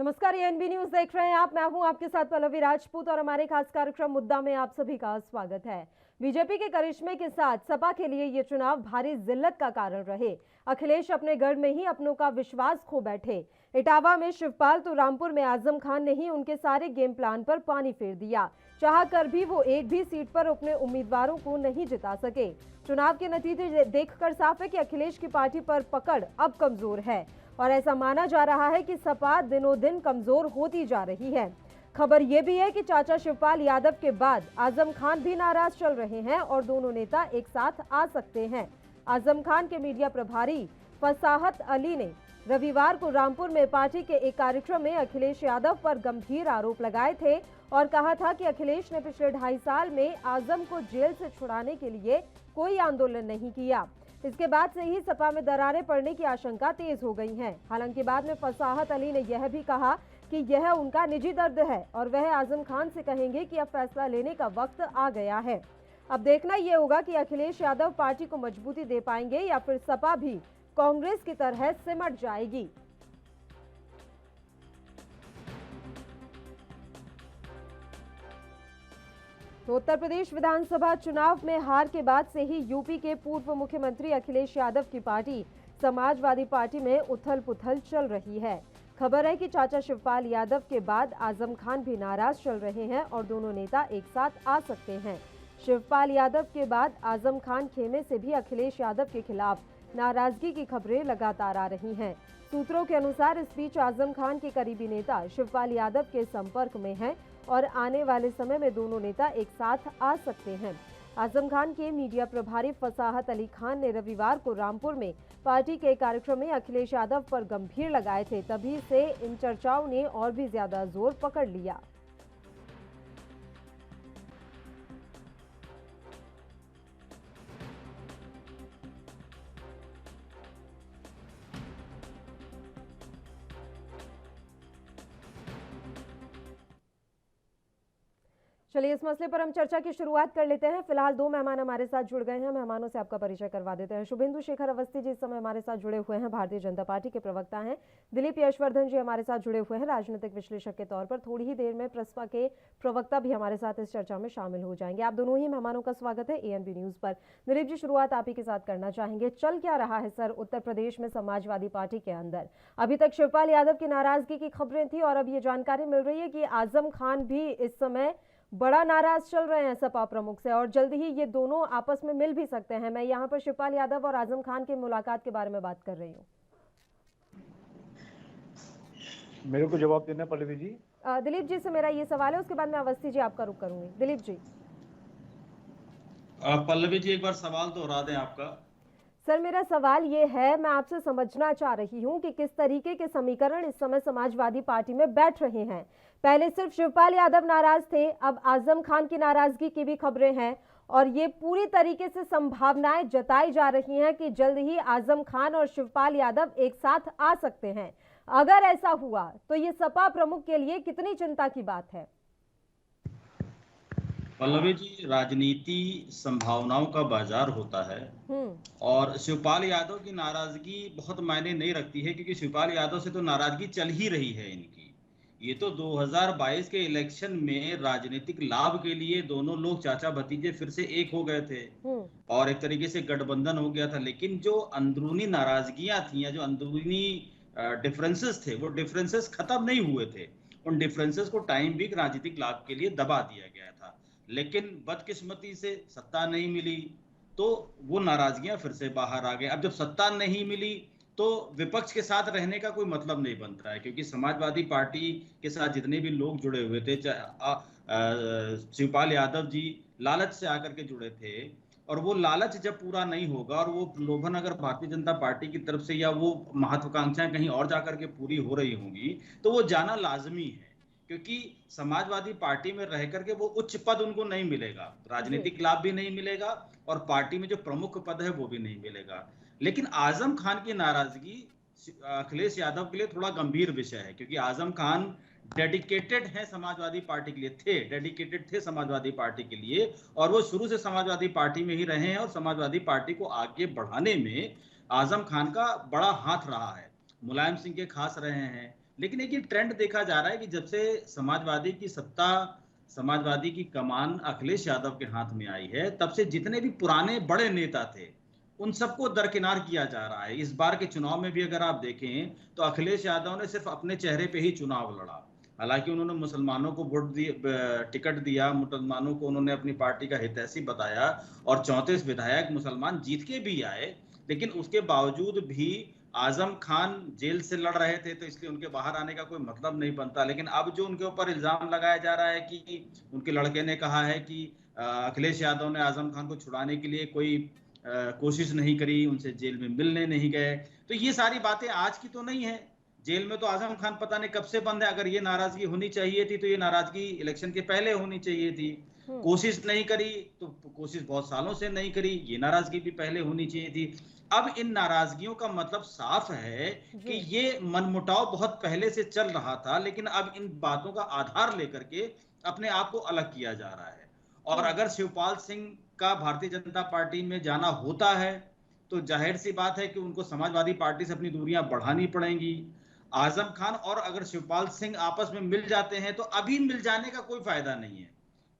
नमस्कार, ये NB news देख रहे हैं आप। मैं हूं आपके साथ पल्लवी राजपूत और हमारे खास कार्यक्रम मुद्दा में आप सभी का स्वागत है। बीजेपी के करिश्मे के साथ सपा के लिए ये चुनाव भारी जिल्लत का कारण रहे। अखिलेश अपने गढ़ में ही अपनों का विश्वास खो बैठे। इटावा में शिवपाल तो रामपुर में आजम खान ने ही उनके सारे गेम प्लान पर पानी फेर दिया। चाह कर भी वो एक भी सीट पर अपने उम्मीदवारों को नहीं जिता सके। चुनाव के नतीजे देखकर साफ है कि अखिलेश की पार्टी पर पकड़ अब कमजोर है और ऐसा माना जा रहा है कि सपा दिनों दिन कमजोर होती जा रही है। खबर यह भी है कि चाचा शिवपाल यादव के बाद आजम खान भी नाराज चल रहे हैं और दोनों नेता एक साथ आ सकते हैं। आजम खान के मीडिया प्रभारी फसाहत अली ने रविवार को रामपुर में पार्टी के एक कार्यक्रम में अखिलेश यादव पर गंभीर आरोप लगाए थे और कहा था कि अखिलेश ने पिछले 2.5 साल में आजम को जेल से छुड़ाने के लिए कोई आंदोलन नहीं किया। इसके बाद से ही सपा में दरारें पड़ने की आशंका तेज हो गई है। हालांकि बाद में फसाहत अली ने यह भी कहा कि यह उनका निजी दर्द है और वह आजम खान से कहेंगे कि अब फैसला लेने का वक्त आ गया है। अब देखना यह होगा कि अखिलेश यादव पार्टी को मजबूती दे पाएंगे या फिर सपा भी कांग्रेस की तरह सिमट जाएगी। तो उत्तर प्रदेश विधानसभा चुनाव में हार के बाद से ही यूपी के पूर्व मुख्यमंत्री अखिलेश यादव की पार्टी समाजवादी पार्टी में उथल पुथल चल रही है। खबर है कि चाचा शिवपाल यादव के बाद आजम खान भी नाराज चल रहे हैं और दोनों नेता एक साथ आ सकते हैं। शिवपाल यादव के बाद आजम खान खेमे से भी अखिलेश यादव के खिलाफ नाराजगी की खबरें लगातार आ रही हैं। सूत्रों के अनुसार इस बीच आजम खान के करीबी नेता शिवपाल यादव के संपर्क में हैं और आने वाले समय में दोनों नेता एक साथ आ सकते हैं। आजम खान के मीडिया प्रभारी फसाहत अली खान ने रविवार को रामपुर में पार्टी के कार्यक्रम में अखिलेश यादव पर गंभीर लगाए थे। तभी से इन चर्चाओं ने और भी ज्यादा जोर पकड़ लिया। चलिए इस मसले पर हम चर्चा की शुरुआत कर लेते हैं। फिलहाल 2 मेहमान हमारे साथ जुड़ गए हैं। मेहमानों से आपका परिचय करवा देते हैं। शुभेंदु शेखर अवस्थी जी इस समय हमारे साथ जुड़े हुए हैं, भारतीय जनता पार्टी के प्रवक्ता हैं। दिलीप यशवर्धन जी हमारे साथ जुड़े हुए हैं, राजनीतिक विश्लेषक के तौर पर। थोड़ी ही देर में प्रसपा के प्रवक्ता भी हमारे साथ इस चर्चा में शामिल हो जाएंगे। आप दोनों ही मेहमानों का स्वागत है एएनबी न्यूज पर। दिलीप जी, शुरुआत आप ही के साथ करना चाहेंगे। चल क्या रहा है सर उत्तर प्रदेश में समाजवादी पार्टी के अंदर? अभी तक शिवपाल यादव की नाराजगी की खबरें थी और अब ये जानकारी मिल रही है कि आजम खान भी इस समय बड़ा नाराज चल रहे हैं सपा प्रमुख से और जल्द ही ये दोनों आपस में मिल भी सकते हैं। मैं यहाँ पर शिवपाल यादव और आजम खान की मुलाकात के बारे में बात कर रही हूँ। मेरे को जवाब देना पल्लवी जी। दिलीप जी से मेरा ये सवाल है, उसके बाद मैं अवस्थी जी आपका रुख करूंगी। दिलीप जी। पल्लवी जी एक बार सवाल दोहरा दें आपका। सर मेरा सवाल ये है, मैं आपसे समझना चाह रही हूँ कि किस तरीके के समीकरण इस समय समाजवादी पार्टी में बैठ रहे हैं। पहले सिर्फ शिवपाल यादव नाराज थे, अब आजम खान की नाराजगी की भी खबरें हैं और ये पूरी तरीके से संभावनाएं जताई जा रही हैं कि जल्द ही आजम खान और शिवपाल यादव एक साथ आ सकते हैं। अगर ऐसा हुआ तो ये सपा प्रमुख के लिए कितनी चिंता की बात है? पल्लवी जी, राजनीति संभावनाओं का बाजार होता है और शिवपाल यादव की नाराजगी बहुत मायने नहीं रखती है, क्योंकि शिवपाल यादव से तो नाराजगी चल ही रही है इनकी। ये तो 2022 के इलेक्शन में राजनीतिक लाभ के लिए दोनों लोग चाचा भतीजे फिर से एक हो गए थे और एक तरीके से गठबंधन हो गया था। लेकिन जो अंदरूनी नाराजगियां थी या जो अंदरूनी डिफरेंसेस थे, वो डिफरेंसेस खत्म नहीं हुए थे। उन डिफरेंसेस को टाइम भी राजनीतिक लाभ के लिए दबा दिया गया था। लेकिन बदकिस्मती से सत्ता नहीं मिली तो वो नाराजगियां फिर से बाहर आ गई। अब जब सत्ता नहीं मिली तो विपक्ष के साथ रहने का कोई मतलब नहीं बनता है, क्योंकि समाजवादी पार्टी के साथ जितने भी लोग जुड़े हुए थे, शिवपाल यादव जी लालच से आकर के जुड़े थे और वो लालच जब पूरा नहीं होगा और वो प्रलोभन अगर भारतीय जनता पार्टी की तरफ से या वो महत्वाकांक्षाएं कहीं और जाकर के पूरी हो रही होंगी तो वो जाना लाजमी है, क्योंकि समाजवादी पार्टी में रह करके वो उच्च पद उनको नहीं मिलेगा, राजनीतिक लाभ भी नहीं मिलेगा और पार्टी में जो प्रमुख पद है वो भी नहीं मिलेगा। लेकिन आजम खान की नाराजगी अखिलेश यादव के लिए थोड़ा गंभीर विषय है, क्योंकि आजम खान डेडिकेटेड है समाजवादी पार्टी के लिए, डेडिकेटेड थे समाजवादी पार्टी के लिए और वो शुरू से समाजवादी पार्टी में ही रहे हैं और समाजवादी पार्टी को आगे बढ़ाने में आजम खान का बड़ा हाथ रहा है। मुलायम सिंह के खास रहे हैं, लेकिन एक ये ट्रेंड देखा जा रहा है कि जब से समाजवादी की सत्ता, समाजवादी की कमान अखिलेश यादव के हाथ में आई है, तब से जितने भी पुराने बड़े नेता थे उन सबको दरकिनार किया जा रहा है। इस बार के चुनाव में भी अगर आप देखें तो अखिलेश यादव ने सिर्फ अपने चेहरे पे ही चुनाव लड़ा। हालांकि उन्होंने मुसलमानों को वोट दिए, टिकट दिया, मुसलमानों को उन्होंने अपनी पार्टी का हितैषी बताया और 34 विधायक मुसलमान जीत के भी आए, लेकिन उसके बावजूद भी आजम खान जेल से लड़ रहे थे तो इसलिए उनके बाहर आने का कोई मतलब नहीं बनता। लेकिन अब जो उनके ऊपर इल्जाम लगाया जा रहा है कि उनके लड़के ने कहा है कि अखिलेश यादव ने आजम खान को छुड़ाने के लिए कोई कोशिश नहीं करी, उनसे जेल में मिलने नहीं गए, तो ये सारी बातें आज की तो नहीं है। जेल में तो आजम खान पता नहीं कब से बंद है। अगर ये नाराजगी होनी चाहिए थी तो ये नाराजगी इलेक्शन के पहले होनी चाहिए थी। कोशिश नहीं करी तो कोशिश बहुत सालों से नहीं करी, ये नाराजगी भी पहले होनी चाहिए थी। अब इन नाराजगियों का मतलब साफ है कि ये मनमुटाव बहुत पहले से चल रहा था, लेकिन अब इन बातों का आधार लेकर के अपने आप को अलग किया जा रहा है। और अगर शिवपाल सिंह का भारतीय जनता पार्टी में जाना होता है तो जाहिर सी बात है कि उनको समाजवादी पार्टी से अपनी दूरियां बढ़ानी पड़ेंगी। आजम खान और अगर शिवपाल सिंह आपस में मिल जाते हैं तो अभी मिल जाने का कोई फायदा नहीं है।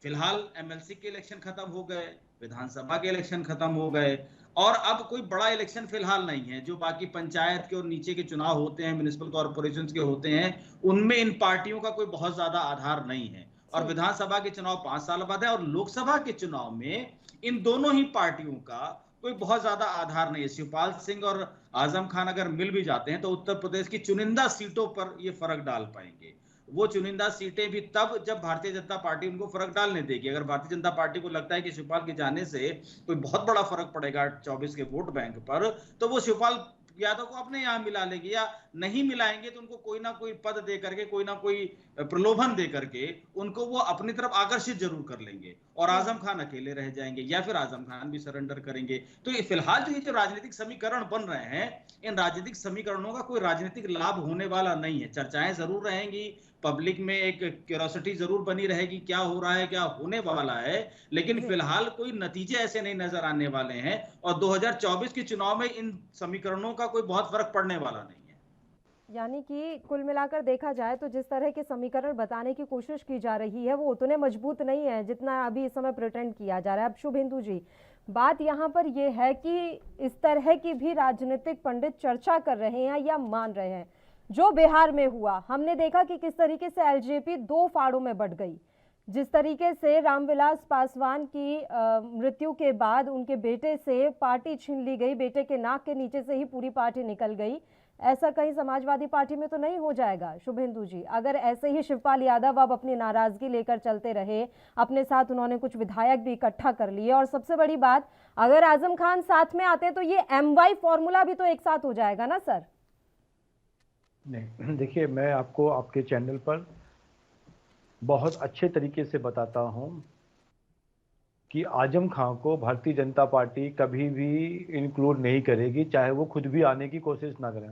फिलहाल एमएलसी के इलेक्शन खत्म हो गए, विधानसभा के इलेक्शन खत्म हो गए और अब कोई बड़ा इलेक्शन फिलहाल नहीं है। जो बाकी पंचायत के और नीचे के चुनाव होते हैं, म्युनिसिपल कॉर्पोरेशंस के होते हैं, उनमें इन पार्टियों का कोई बहुत ज्यादा आधार नहीं है। और विधानसभा के चुनाव 5 साल बाद है और लोकसभा के चुनाव में इन दोनों ही पार्टियों का कोई बहुत ज्यादा आधार नहीं है। शिवपाल सिंह और आजम खान अगर मिल भी जाते हैं तो उत्तर प्रदेश की चुनिंदा सीटों पर ये फर्क डाल पाएंगे। वो चुनिंदा सीटें भी तब जब भारतीय जनता पार्टी उनको फर्क डालने देगी। अगर भारतीय जनता पार्टी को लगता है कि शिवपाल के जाने से कोई बहुत बड़ा फर्क पड़ेगा 24 के वोट बैंक पर, तो वो शिवपाल यादव को अपने यहाँ मिला लेंगे, या नहीं मिलाएंगे तो उनको कोई ना कोई पद दे करके, कोई ना कोई प्रलोभन दे करके उनको वो अपनी तरफ आकर्षित जरूर कर लेंगे और आजम खान अकेले रह जाएंगे या फिर आजम खान भी सरेंडर करेंगे। तो ये फिलहाल जो ये जो राजनीतिक समीकरण बन रहे हैं, इन राजनीतिक समीकरणों का कोई राजनीतिक लाभ होने वाला नहीं है। चर्चाएं जरूर रहेंगी, पब्लिक में एक क्यूरियोसिटी जरूर बनी रहेगी क्या हो रहा है, क्या होने वाला है, लेकिन फिलहाल कोई नतीजे ऐसे नहीं नजर आने वाले हैं और 2024 के चुनाव में इन समीकरणों का कोई बहुत फर्क पड़ने वाला नहीं है। यानी कि कुल मिलाकर देखा जाए तो जिस तरह के समीकरण बताने की कोशिश की जा रही है वो उतने मजबूत नहीं है जितना अभी इस समय प्रिटेंड किया जा रहा है। अब शुभेंदु जी, बात यहाँ पर यह है कि इस तरह की भी राजनीतिक पंडित चर्चा कर रहे हैं या मान रहे हैं। जो बिहार में हुआ, हमने देखा कि किस तरीके से एलजेपी 2 फाड़ों में बंट गई। जिस तरीके से रामविलास पासवान की मृत्यु के बाद उनके बेटे से पार्टी छीन ली गई, बेटे के नाक के नीचे से ही पूरी पार्टी निकल गई। ऐसा कहीं समाजवादी पार्टी में तो नहीं हो जाएगा शुभेंदु जी? अगर ऐसे ही शिवपाल यादव अब अपनी नाराजगी लेकर चलते रहे, अपने साथ उन्होंने कुछ विधायक भी इकट्ठा कर लिए, और सबसे बड़ी बात अगर आजम खान साथ में आते तो ये MY फॉर्मूला भी तो एक साथ हो जाएगा ना सर? नहीं, देखिए, मैं आपको आपके चैनल पर बहुत अच्छे तरीके से बताता हूं कि आजम खान को भारतीय जनता पार्टी कभी भी इंक्लूड नहीं करेगी, चाहे वो खुद भी आने की कोशिश ना करें।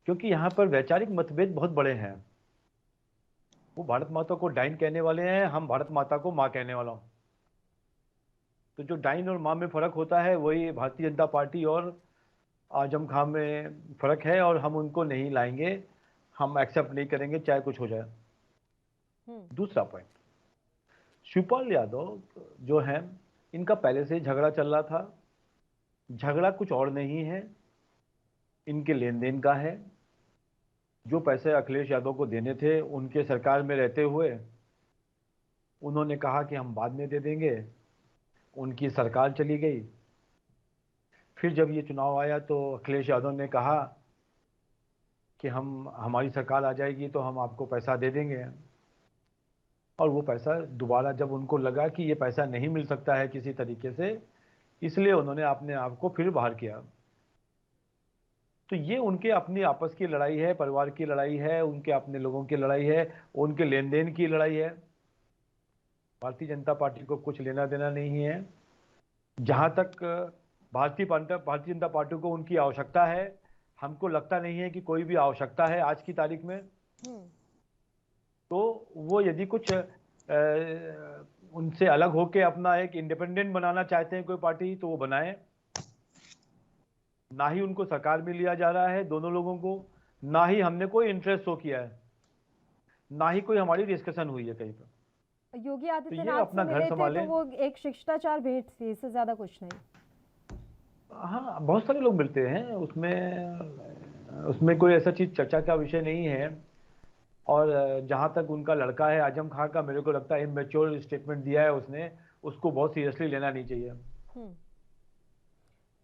क्योंकि यहाँ पर वैचारिक मतभेद बहुत बड़े हैं। वो भारत माता को डाइन कहने वाले हैं, हम भारत माता को माँ कहने वाला हूँ। तो जो डाइन और माँ में फर्क होता है वही भारतीय जनता पार्टी और आजम खान में फर्क है, और हम उनको नहीं लाएंगे, हम एक्सेप्ट नहीं करेंगे चाहे कुछ हो जाए। दूसरा पॉइंट, शिवपाल यादव जो है, इनका पहले से झगड़ा चल रहा था। झगड़ा कुछ और नहीं है, इनके लेन देन का है। जो पैसे अखिलेश यादव को देने थे उनके सरकार में रहते हुए उन्होंने कहा कि हम बाद में दे देंगे, उनकी सरकार चली गई। फिर जब ये चुनाव आया तो अखिलेश यादव ने कहा कि हमारी सरकार आ जाएगी तो हम आपको पैसा दे देंगे, और वो पैसा दोबारा जब उनको लगा कि ये पैसा नहीं मिल सकता है किसी तरीके से, इसलिए उन्होंने अपने आप को फिर बाहर किया। तो ये उनके अपनी आपस की लड़ाई है, परिवार की लड़ाई है, उनके अपने लोगों की लड़ाई है, उनके लेन देन की लड़ाई है। भारतीय जनता पार्टी को कुछ लेना देना नहीं है। जहां तक भारतीय जनता पार्टी को उनकी आवश्यकता है, हमको लगता नहीं है कि कोई भी आवश्यकता है आज की तारीख में। तो वो यदि कुछ उनसे अलग होके अपना एक इंडिपेंडेंट बनाना चाहते हैं कोई पार्टी, तो वो बनाए। ना ही उनको सरकार में लिया जा रहा है दोनों लोगों को, ना ही हमने कोई इंटरेस्ट शो किया है, ना ही कोई हमारी डिस्कशन हुई है कहीं पर। योगी तो ये आदित्यनाथ से अपना घर मिले थे संभाले। तो वो एक शिष्टाचार भेंट थी, इससे ज्यादा कुछ नहीं। हाँ, बहुत सारे लोग मिलते हैं, उसमें उसमें कोई ऐसा चीज चर्चा का विषय नहीं है। और जहां तक उनका लड़का है आजम खान का, मेरे को लगता है इमेच्योर स्टेटमेंट दिया है उसने, उसको बहुत सीरियसली लेना नहीं चाहिए।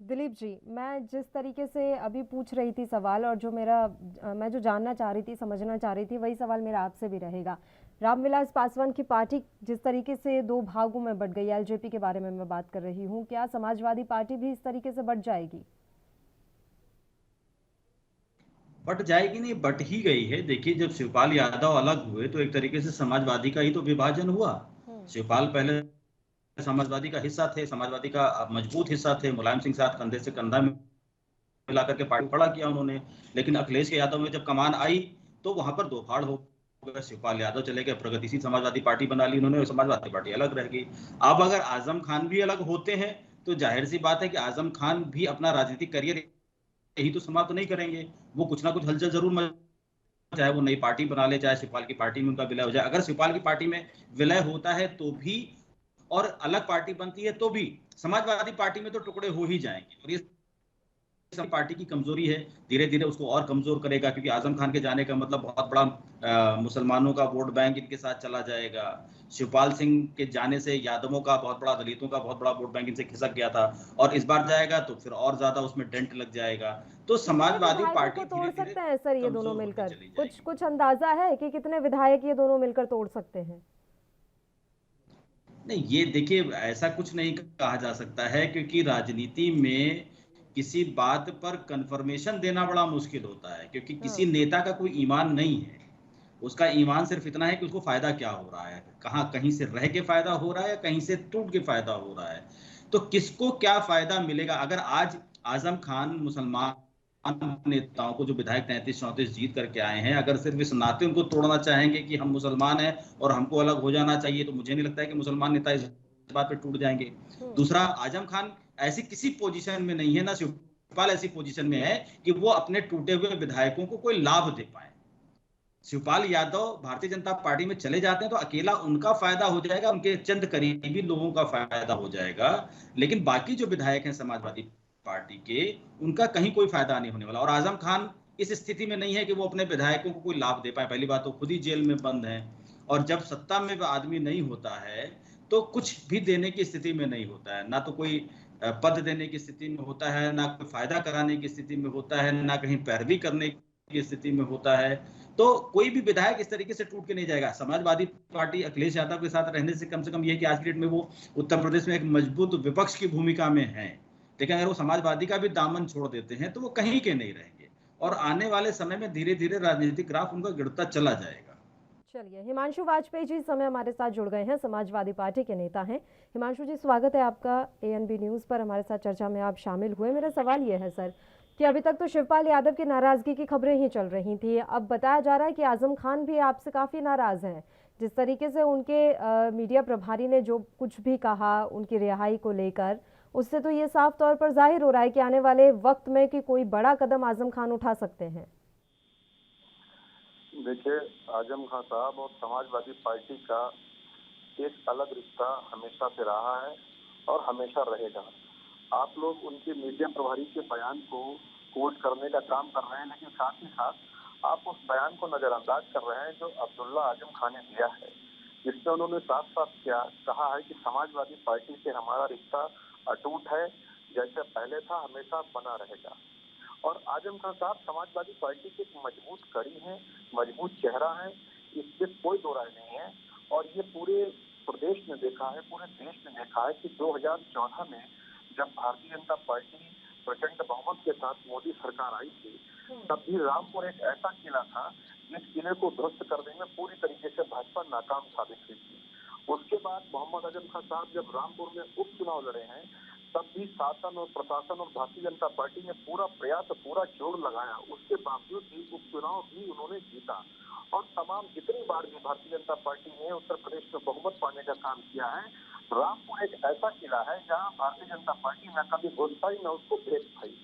दिलीप जी, मैं जिस तरीके से अभी पूछ रही थी सवाल, और जो मैं जो जानना चाह रही थी, समझना चाह रही थी, वही सवाल मेरा आपसे भी रहेगा। रामविलास पासवान की पार्टी जिस तरीके से दो भागों में बट गई, एलजेपी के बारे में मैं बात कर रही हूँ, क्या समाजवादी पार्टी भी इस तरीके से बट जाएगी? बट जाएगी नहीं, बट ही गई है। देखिए, जब शिवपाल यादव अलग हुए तो एक तरीके से समाजवादी का ही तो विभाजन हुआ। शिवपाल पहले समाजवादी का हिस्सा थे, समाजवादी का मजबूत हिस्सा थे, मुलायम सिंह साथ कंधे से कंधा मिलाकर के पार्टी खड़ा किया उन्होंने। लेकिन अखिलेश यादव में जब कमान आई तो वहां पर दो फाड़ हो गए, शिवपाल यादव चले गए, प्रगतिशील समाजवादी पार्टी बना ली उन्होंने, समाजवादी पार्टी अलग रह गई। अब अगर आजम खान भी अलग होते हैं तो जाहिर सी बात है कि आजम खान भी अपना राजनीतिक करियर यही तो समाप्त नहीं करेंगे। वो कुछ ना कुछ हलचल जरूर, चाहे वो नई पार्टी बना ले, चाहे शिवपाल की पार्टी में उनका विलय हो जाए। अगर शिवपाल की पार्टी में विलय होता है तो भी, और अलग पार्टी बनती है तो भी, समाजवादी पार्टी में तो टुकड़े हो ही जाएंगे। और ये पार्टी की कमजोरी है, धीरे धीरे उसको और कमजोर करेगा, क्योंकि आजम खान के जाने का मतलब बहुत बड़ा मुसलमानों का वोट बैंक इनके साथ चला जाएगा। शिवपाल सिंह के जाने से यादवों का बहुत बड़ा, दलितों का बहुत बड़ा वोट बैंक इनसे खिसक गया था, और इस बार जाएगा तो फिर और ज्यादा उसमें डेंट लग जाएगा। तो कितने समाजवादी विधायकों को पार्टी तोड़ धीरे धीरे सकते हैं सर ये दोनों कमजोर होती मिलकर? चली कुछ जाएगी। कुछ अंदाजा है कि कितने विधायक ये दोनों मिलकर तोड़ सकते हैं? नहीं, ये देखिए, ऐसा कुछ नहीं कहा जा सकता है, क्योंकि राजनीति में किसी बात पर कंफर्मेशन देना बड़ा मुश्किल होता है, क्योंकि किसी नेता का कोई ईमान नहीं है। उसका ईमान सिर्फ इतना है कि उसको फायदा क्या हो रहा है, कहाँ कहीं से रह के फायदा हो रहा है या कहीं से टूट के फायदा हो रहा है। तो किसको क्या फायदा मिलेगा? अगर आज आजम खान मुसलमान नेताओं को, जो विधायक 33-34 जीत करके आए हैं, अगर सिर्फ इस नाते उनको तोड़ना चाहेंगे कि हम मुसलमान हैं और हमको अलग हो जाना चाहिए, तो मुझे नहीं लगता है कि मुसलमान नेता इस बात पे टूट जाएंगे। दूसरा, आजम खान ऐसी किसी पोजीशन में नहीं है, ना शिवपाल ऐसी पोजीशन में है कि वो अपने टूटे हुए विधायकों को कोई लाभ दे पाए। शिवपाल यादव भारतीय जनता पार्टी में चले जाते हैं तो अकेला उनका फायदा हो जाएगा, उनके चंद करीबी लोगों का फायदा हो जाएगा, लेकिन बाकी जो विधायक हैं समाजवादी पार्टी के, उनका कहीं कोई फायदा नहीं होने वाला। और आजम खान इस स्थिति में नहीं है कि वो अपने विधायकों को कोई लाभ दे पाए। पहली बात तो खुद ही जेल में बंद है, और जब सत्ता में आदमी नहीं होता है तो कुछ भी देने की स्थिति में नहीं होता है, ना तो कोई पद देने की स्थिति में होता है, ना कोई फायदा कराने की स्थिति में होता है, ना कहीं पैरवी करने की स्थिति में होता है। तो कोई भी विधायक इस तरीके से टूट के नहीं जाएगा। समाजवादी पार्टी अखिलेश यादव के साथ रहने से कम ये कि आज की डेट में वो उत्तर प्रदेश में एक मजबूत विपक्ष की भूमिका में है, लेकिन अगर वो समाजवादी का भी दामन छोड़ देते हैं तो वो कहीं के नहीं रहेंगे, और आने वाले समय में धीरे धीरे राजनीतिक ग्राफ उनका गिरता चला जाएगा। चलिए, हिमांशु वाजपेयी जी इस समय हमारे साथ जुड़ गए हैं, समाजवादी पार्टी के नेता हैं। हिमांशु जी, स्वागत है आपका एएनबी न्यूज़ पर, हमारे साथ चर्चा में आप शामिल हुए। मेरा सवाल ये है सर कि अभी तक तो शिवपाल यादव की नाराजगी की खबरें ही चल रही थी, अब बताया जा रहा है कि आजम खान भी आपसे काफ़ी नाराज़ हैं। जिस तरीके से उनके मीडिया प्रभारी ने जो कुछ भी कहा उनकी रिहाई को लेकर, उससे तो ये साफ तौर पर जाहिर हो रहा है कि आने वाले वक्त में कि कोई बड़ा कदम आजम खान उठा सकते हैं। देखिए, आजम खान साहब और समाजवादी पार्टी का एक अलग रिश्ता हमेशा से रहा है और हमेशा रहेगा। आप लोग उनके मीडिया प्रभारी के बयान को कोट करने का काम कर रहे हैं, लेकिन साथ ही साथ आप उस बयान को नजरअंदाज कर रहे हैं जो अब्दुल्ला आजम खान ने दिया है, जिसमें उन्होंने साफ साफ क्या कहा है कि समाजवादी पार्टी से हमारा रिश्ता अटूट है, जैसे पहले था हमेशा बना रहेगा। और आजम खान साहब समाजवादी पार्टी की एक मजबूत कड़ी है, मजबूत चेहरा है, इसमें कोई दो राय नहीं है। और ये पूरे प्रदेश में देखा है, पूरे देश में देखा है कि 2014 में जब भारतीय जनता पार्टी प्रचंड बहुमत के साथ मोदी सरकार आई थी, तब भी रामपुर एक ऐसा किला था जिस किले को ध्वस्त करने में पूरी तरीके से भाजपा नाकाम साबित हुई थी। उसके बाद मोहम्मद आजम खान साहब जब रामपुर में उपचुनाव लड़े हैं, तब भी शासन और प्रशासन और भारतीय जनता पार्टी ने पूरा प्रयास, पूरा जोर लगाया, उसके बावजूद भी उपचुनाव भी उन्होंने जीता। और तमाम जितनी बार भी भारतीय जनता पार्टी ने उत्तर प्रदेश में बहुमत पाने का काम किया है, रामपुर एक ऐसा किला है जहां भारतीय जनता पार्टी न कभी घुस पाई न उसको भेज पाई।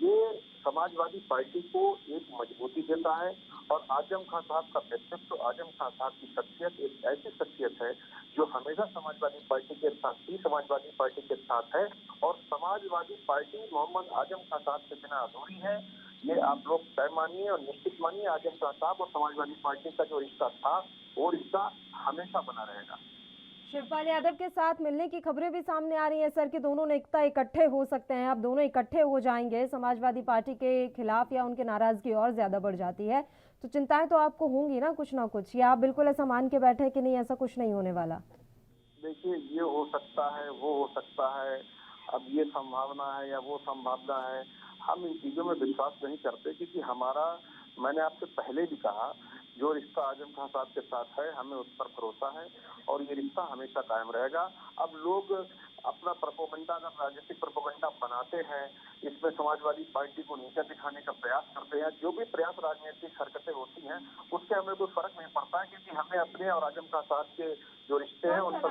ये समाजवादी पार्टी को एक मजबूती देता है। और आजम खान साहब का व्यक्तित्व, आजम खान साहब की शख्सियत एक ऐसी शख्सियत है जो हमेशा समाजवादी पार्टी के साथ ही समाजवादी पार्टी के साथ है, और समाजवादी पार्टी मोहम्मद आजम खान साहब के बिना अधूरी है। ये आप लोग तय मानिए और निश्चित मानिए, आजम खान साहब और समाजवादी पार्टी का जो रिश्ता था वो रिश्ता हमेशा बना रहेगा। शिवपाल यादव के साथ मिलने की खबरें भी सामने आ रही हैं सर कि दोनों नेता इकट्ठे हो सकते हैं। अब दोनों इकट्ठे हो जाएंगे, समाजवादी पार्टी के खिलाफ या उनके नाराजगी और ज्यादा बढ़ जाती है, तो चिंताएं तो आपको होंगी ना कुछ, या आप बिल्कुल ऐसा मान के बैठे कि नहीं ऐसा कुछ नहीं होने वाला? देखिए, ये हो सकता है, वो हो सकता है, अब ये संभावना है या वो संभावना है, हम इन चीजों में विश्वास नहीं करते, क्योंकि हमारा, मैंने आपसे पहले भी कहा, जो रिश्ता आजम खान साहब के साथ है हमें उस पर भरोसा है और ये रिश्ता हमेशा कायम रहेगा। अब लोग अपना प्रोपेगेंडा का राजनीतिक प्रोपेगेंडा बनाते हैं, इसमें समाजवादी पार्टी को नीचा दिखाने का प्रयास करते हैं। जो भी प्रयास राजनीतिक हरकतें होती हैं उससे हमें कोई फर्क नहीं पड़ता है, क्योंकि हमें अपने और आजम खान साहब के जो रिश्ते हैं उन पर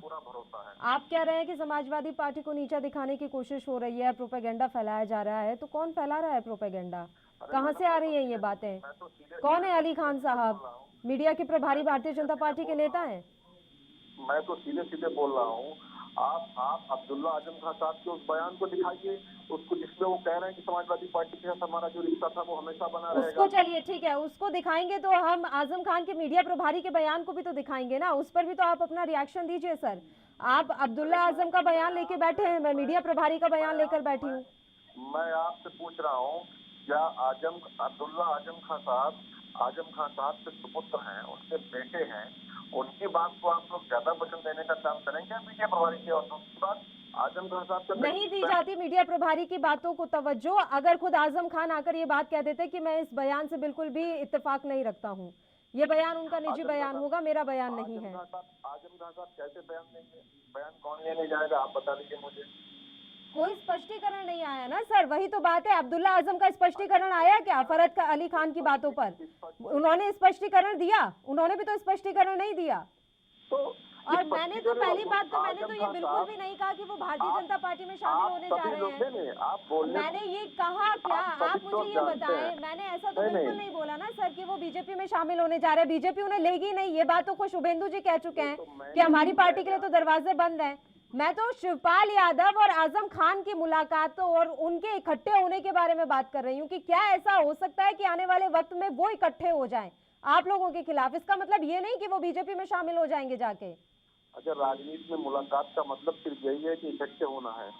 पूरा भरोसा है। आप कह रहे हैं कि समाजवादी पार्टी को नीचा दिखाने की कोशिश हो रही है, प्रोपेगेंडा फैलाया जा रहा है, तो कौन फैला रहा है प्रोपेगेंडा? कहाँ से आ रही है ये बातें? कौन है अली खान साहब? मीडिया के प्रभारी भारतीय जनता पार्टी के नेता हैं। मैं तो सीधे सीधे बोल रहा हूँ, आप अब्दुल्ला आजम खान साहब के उस बयान को दिखाइए, उसको जिसमें वो कह रहे हैं कि समाजवादी पार्टी के साथ हमारा जो रिश्ता था वो हमेशा बना रहेगा। उसको चलिए ठीक है, उसको दिखाएंगे, तो हम आजम खान के मीडिया प्रभारी के बयान को भी तो दिखाएंगे ना, उस पर भी तो आप अपना रिएक्शन दीजिए सर। आप अब्दुल्ला आजम का बयान लेके बैठे हैं, मैं मीडिया प्रभारी का बयान लेकर बैठी हूँ। मैं आपसे पूछ रहा हूँ, क्या अब्दुल्ला आजम खान साहब के सुपुत्र हैं, उनके बेटे हैं, उनकी बात को आप लोग ज्यादा वजन देने का काम करेंगे मीडिया प्रभारी की? और दूसरी बात, आजम खान साहब का नहीं दी जाती मीडिया प्रभारी की बातों को तवज्जो। अगर खुद आजम खान आकर ये बात कह देते कि मैं इस बयान से बिल्कुल भी इत्तेफाक नहीं रखता हूँ, ये बयान उनका निजी बयान होगा, मेरा बयान नहीं है। आजम खान साहब कैसे बयान देंगे? बयान कौन लेने जाएगा, आप बता दीजिए मुझे। कोई स्पष्टीकरण नहीं आया ना सर, वही तो बात है। अब्दुल्ला आजम का स्पष्टीकरण आया क्या फरहत अली खान की बातों पर? उन्होंने स्पष्टीकरण दिया? उन्होंने भी तो स्पष्टीकरण नहीं दिया। और मैंने तो पहली बात तो मैंने तो ये बिल्कुल भी नहीं कहा कि वो भारतीय जनता पार्टी में शामिल होने जा रहे हैं। मैंने ये कहा क्या, आप मुझे ये बताएं। मैंने ऐसा तो बिल्कुल नहीं बोला ना सर कि वो बीजेपी में शामिल होने जा रहे हैं। बीजेपी उन्हें लेगी नहीं, ये बात तो खुद शुभेंदु जी कह चुके हैं कि हमारी पार्टी के लिए तो दरवाजे बंद हैं। मैं तो शिवपाल यादव और आजम खान की मुलाकातों और उनके इकट्ठे होने के बारे में बात कर रही हूँ कि क्या ऐसा हो सकता है कि आने वाले वक्त में वो इकट्ठे हो जाएं आप लोगों के खिलाफ। इसका मतलब ये नहीं कि वो बीजेपी में शामिल हो जाएंगे जाके। अच्छा, राजनीति में मुलाकात का मतलब सिर्फ यही है कि इकट्ठे होना है?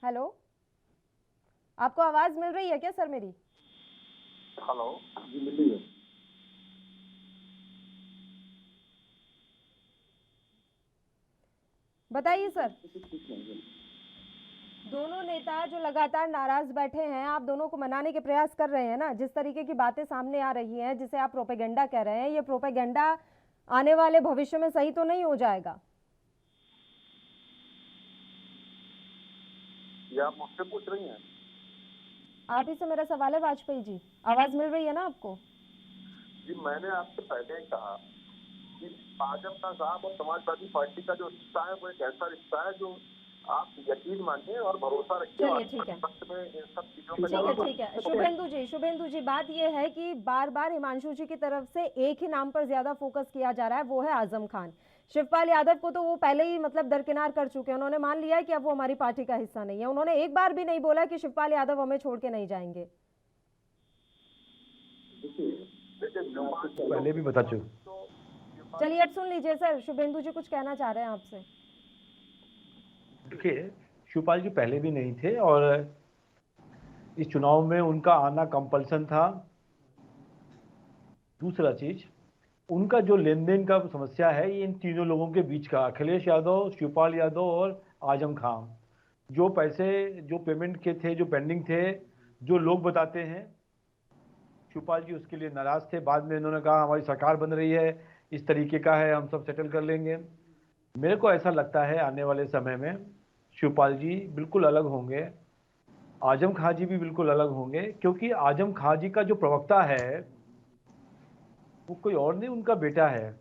हेलो, आपको आवाज मिल रही है क्या सर मेरी? हेलो जी, मिल रही है। बताइए सर। दोनों नेता जो लगातार नाराज बैठे हैं, आप दोनों को मनाने के प्रयास कर रहे हैं ना, जिस तरीके की बातें सामने आ रही हैं, जिसे आप प्रोपेगेंडा कह रहे हैं, ये प्रोपेगेंडा आने वाले भविष्य में सही तो नहीं हो जाएगा? ये आप मुझसे पूछ रही हैं? आप ही से मेरा सवाल है वाजपेयी जी। आवाज मिल रही है ना आपको? जी, मैंने आपसे पहले ही कहा कि आजम खान साहब और समाजवादी पार्टी का जो रिश्ता है वो एक ऐसा रिश्ता है जो आप यकीन मानिए और भरोसा रखिए। चलिए ठीक है, ठीक है। शुभेंदु जी, बात ये है कि बार बार हिमांशु जी की तरफ से एक ही नाम पर ज्यादा फोकस किया जा रहा है, वो है आजम खान। शिवपाल यादव को तो वो पहले ही मतलब दरकिनार कर चुके हैं, उन्होंने मान लिया है कि अब वो हमारी पार्टी का हिस्सा नहीं है। उन्होंने एक बार भी नहीं बोला कि शिवपाल यादव हमें छोड़ के नहीं जाएंगे। पहले भी बता चुके। चलिए अब सुन लीजिए सर, शुभेंदु जी कुछ कहना चाह रहे हैं आपसे। देखिए, शिवपाल जी पहले भी नहीं थे और इस चुनाव में उनका आना कंपल्सन था। दूसरा चीज, उनका जो लेन देन का समस्या है ये इन तीनों लोगों के बीच का, अखिलेश यादव, शिवपाल यादव और आजम खान। जो पैसे जो पेमेंट के थे, जो पेंडिंग थे, जो लोग बताते हैं, शिवपाल जी उसके लिए नाराज थे। बाद में इन्होंने कहा हमारी सरकार बन रही है, इस तरीके का है, हम सब सेटल कर लेंगे। मेरे को ऐसा लगता है आने वाले समय में शिवपाल जी बिल्कुल अलग होंगे, आजम खान जी भी बिल्कुल अलग होंगे, क्योंकि आजम खान जी का जो प्रवक्ता है वो कोई और नहीं, उनका बेटा है।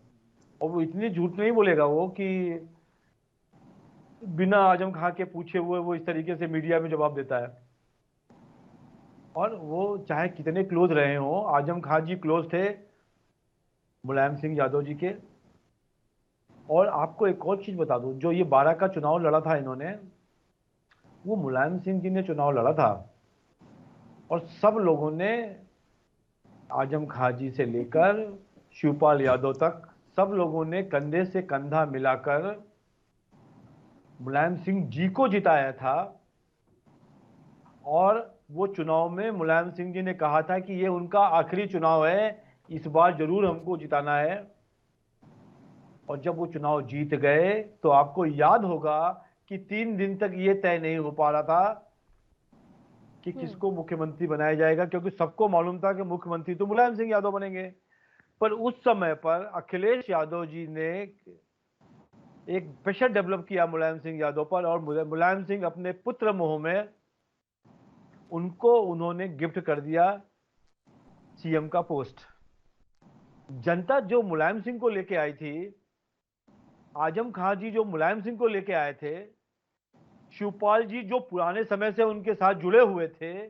और वो इतनी झूठ नहीं बोलेगा वो कि बिना आजम खां के पूछे हुए वो इस तरीके से मीडिया में जवाब देता है। और वो चाहे कितने क्लोज रहे हों, आजम खां जी क्लोज थे मुलायम सिंह यादव जी के। और आपको एक और चीज बता दूं, जो ये 12 का चुनाव लड़ा था इन्होंने, वो मुलायम सिंह जी ने चुनाव लड़ा था। और सब लोगों ने, आजम खां जी से लेकर शिवपाल यादव तक, सब लोगों ने कंधे से कंधा मिलाकर मुलायम सिंह जी को जिताया था। और वो चुनाव में मुलायम सिंह जी ने कहा था कि ये उनका आखिरी चुनाव है, इस बार जरूर हमको जिताना है। और जब वो चुनाव जीत गए तो आपको याद होगा कि 3 दिन तक ये तय नहीं हो पा रहा था कि किसको मुख्यमंत्री बनाया जाएगा, क्योंकि सबको मालूम था कि मुख्यमंत्री तो मुलायम सिंह यादव बनेंगे। पर उस समय पर अखिलेश यादव जी ने एक प्रेशर डेवलप किया मुलायम सिंह यादव पर, और मुलायम सिंह अपने पुत्र मोह में उनको उन्होंने गिफ्ट कर दिया सीएम का पोस्ट। जनता जो मुलायम सिंह को लेके आई थी, आजम खां जी जो मुलायम सिंह को लेके आए थे, शिवपाल जी जो पुराने समय से उनके साथ जुड़े हुए थे,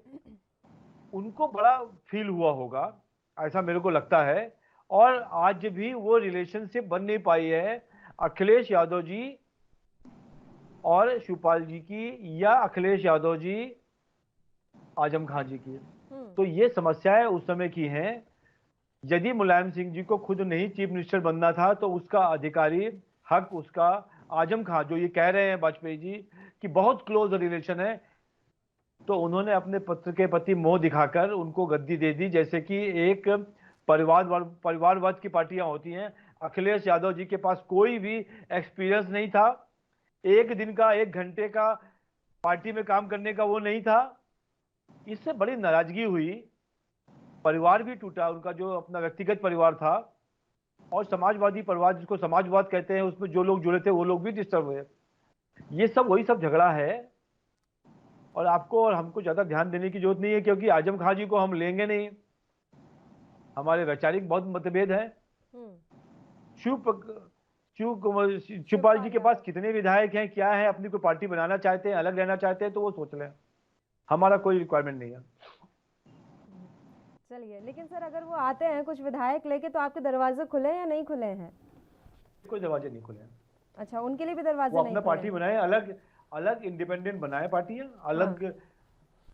उनको बड़ा फील हुआ होगा, ऐसा मेरे को लगता है। और आज भी वो रिलेशनशिप बन नहीं पाई है अखिलेश यादव जी और शिवपाल जी की, या अखिलेश यादव जी आजम खां जी की। तो ये समस्याएं उस समय की हैं। यदि मुलायम सिंह जी को खुद नहीं चीफ मिनिस्टर बनना था तो उसका अधिकारी हक उसका आजम खां, जो ये कह रहे हैं वाजपेयी जी कि बहुत क्लोज रिलेशन है, तो उन्होंने अपने पुत्र के प्रति मोह दिखाकर उनको गद्दी दे दी। जैसे कि एक परिवारवाद की पार्टियां होती हैं, अखिलेश यादव जी के पास कोई भी एक्सपीरियंस नहीं था, एक दिन का 1 घंटे का पार्टी में काम करने का वो नहीं था। इससे बड़ी नाराजगी हुई, परिवार भी टूटा उनका, जो अपना व्यक्तिगत परिवार था। और समाजवादी परिवार, जिसको समाजवाद कहते हैं, उसमें जो लोग जुड़े थे वो लोग भी डिस्टर्ब हुए। ये सब वही सब झगड़ा है, और आपको और हमको ज्यादा ध्यान देने की जरूरत नहीं है, क्योंकि आजम खां जी को हम लेंगे नहीं, हमारे वैचारिक बहुत मतभेद है। शिवपाल जी के पास कितने विधायक हैं, क्या है, अपनी कोई पार्टी बनाना चाहते हैं, अलग रहना चाहते हैं तो वो सोच लें, हमारा कोई रिक्वायरमेंट नहीं है। चलिए, लेकिन सर अगर वो आते हैं कुछ विधायक लेके, तो आपके दरवाजे खुले या नहीं खुले हैं? कोई दरवाजे नहीं खुले हैं। अच्छा, उनके लिए भी दरवाजे वो नहीं अपना खुले पार्टी बनाए, अलग अलग इंडिपेंडेंट बनाए पार्टियां, अलग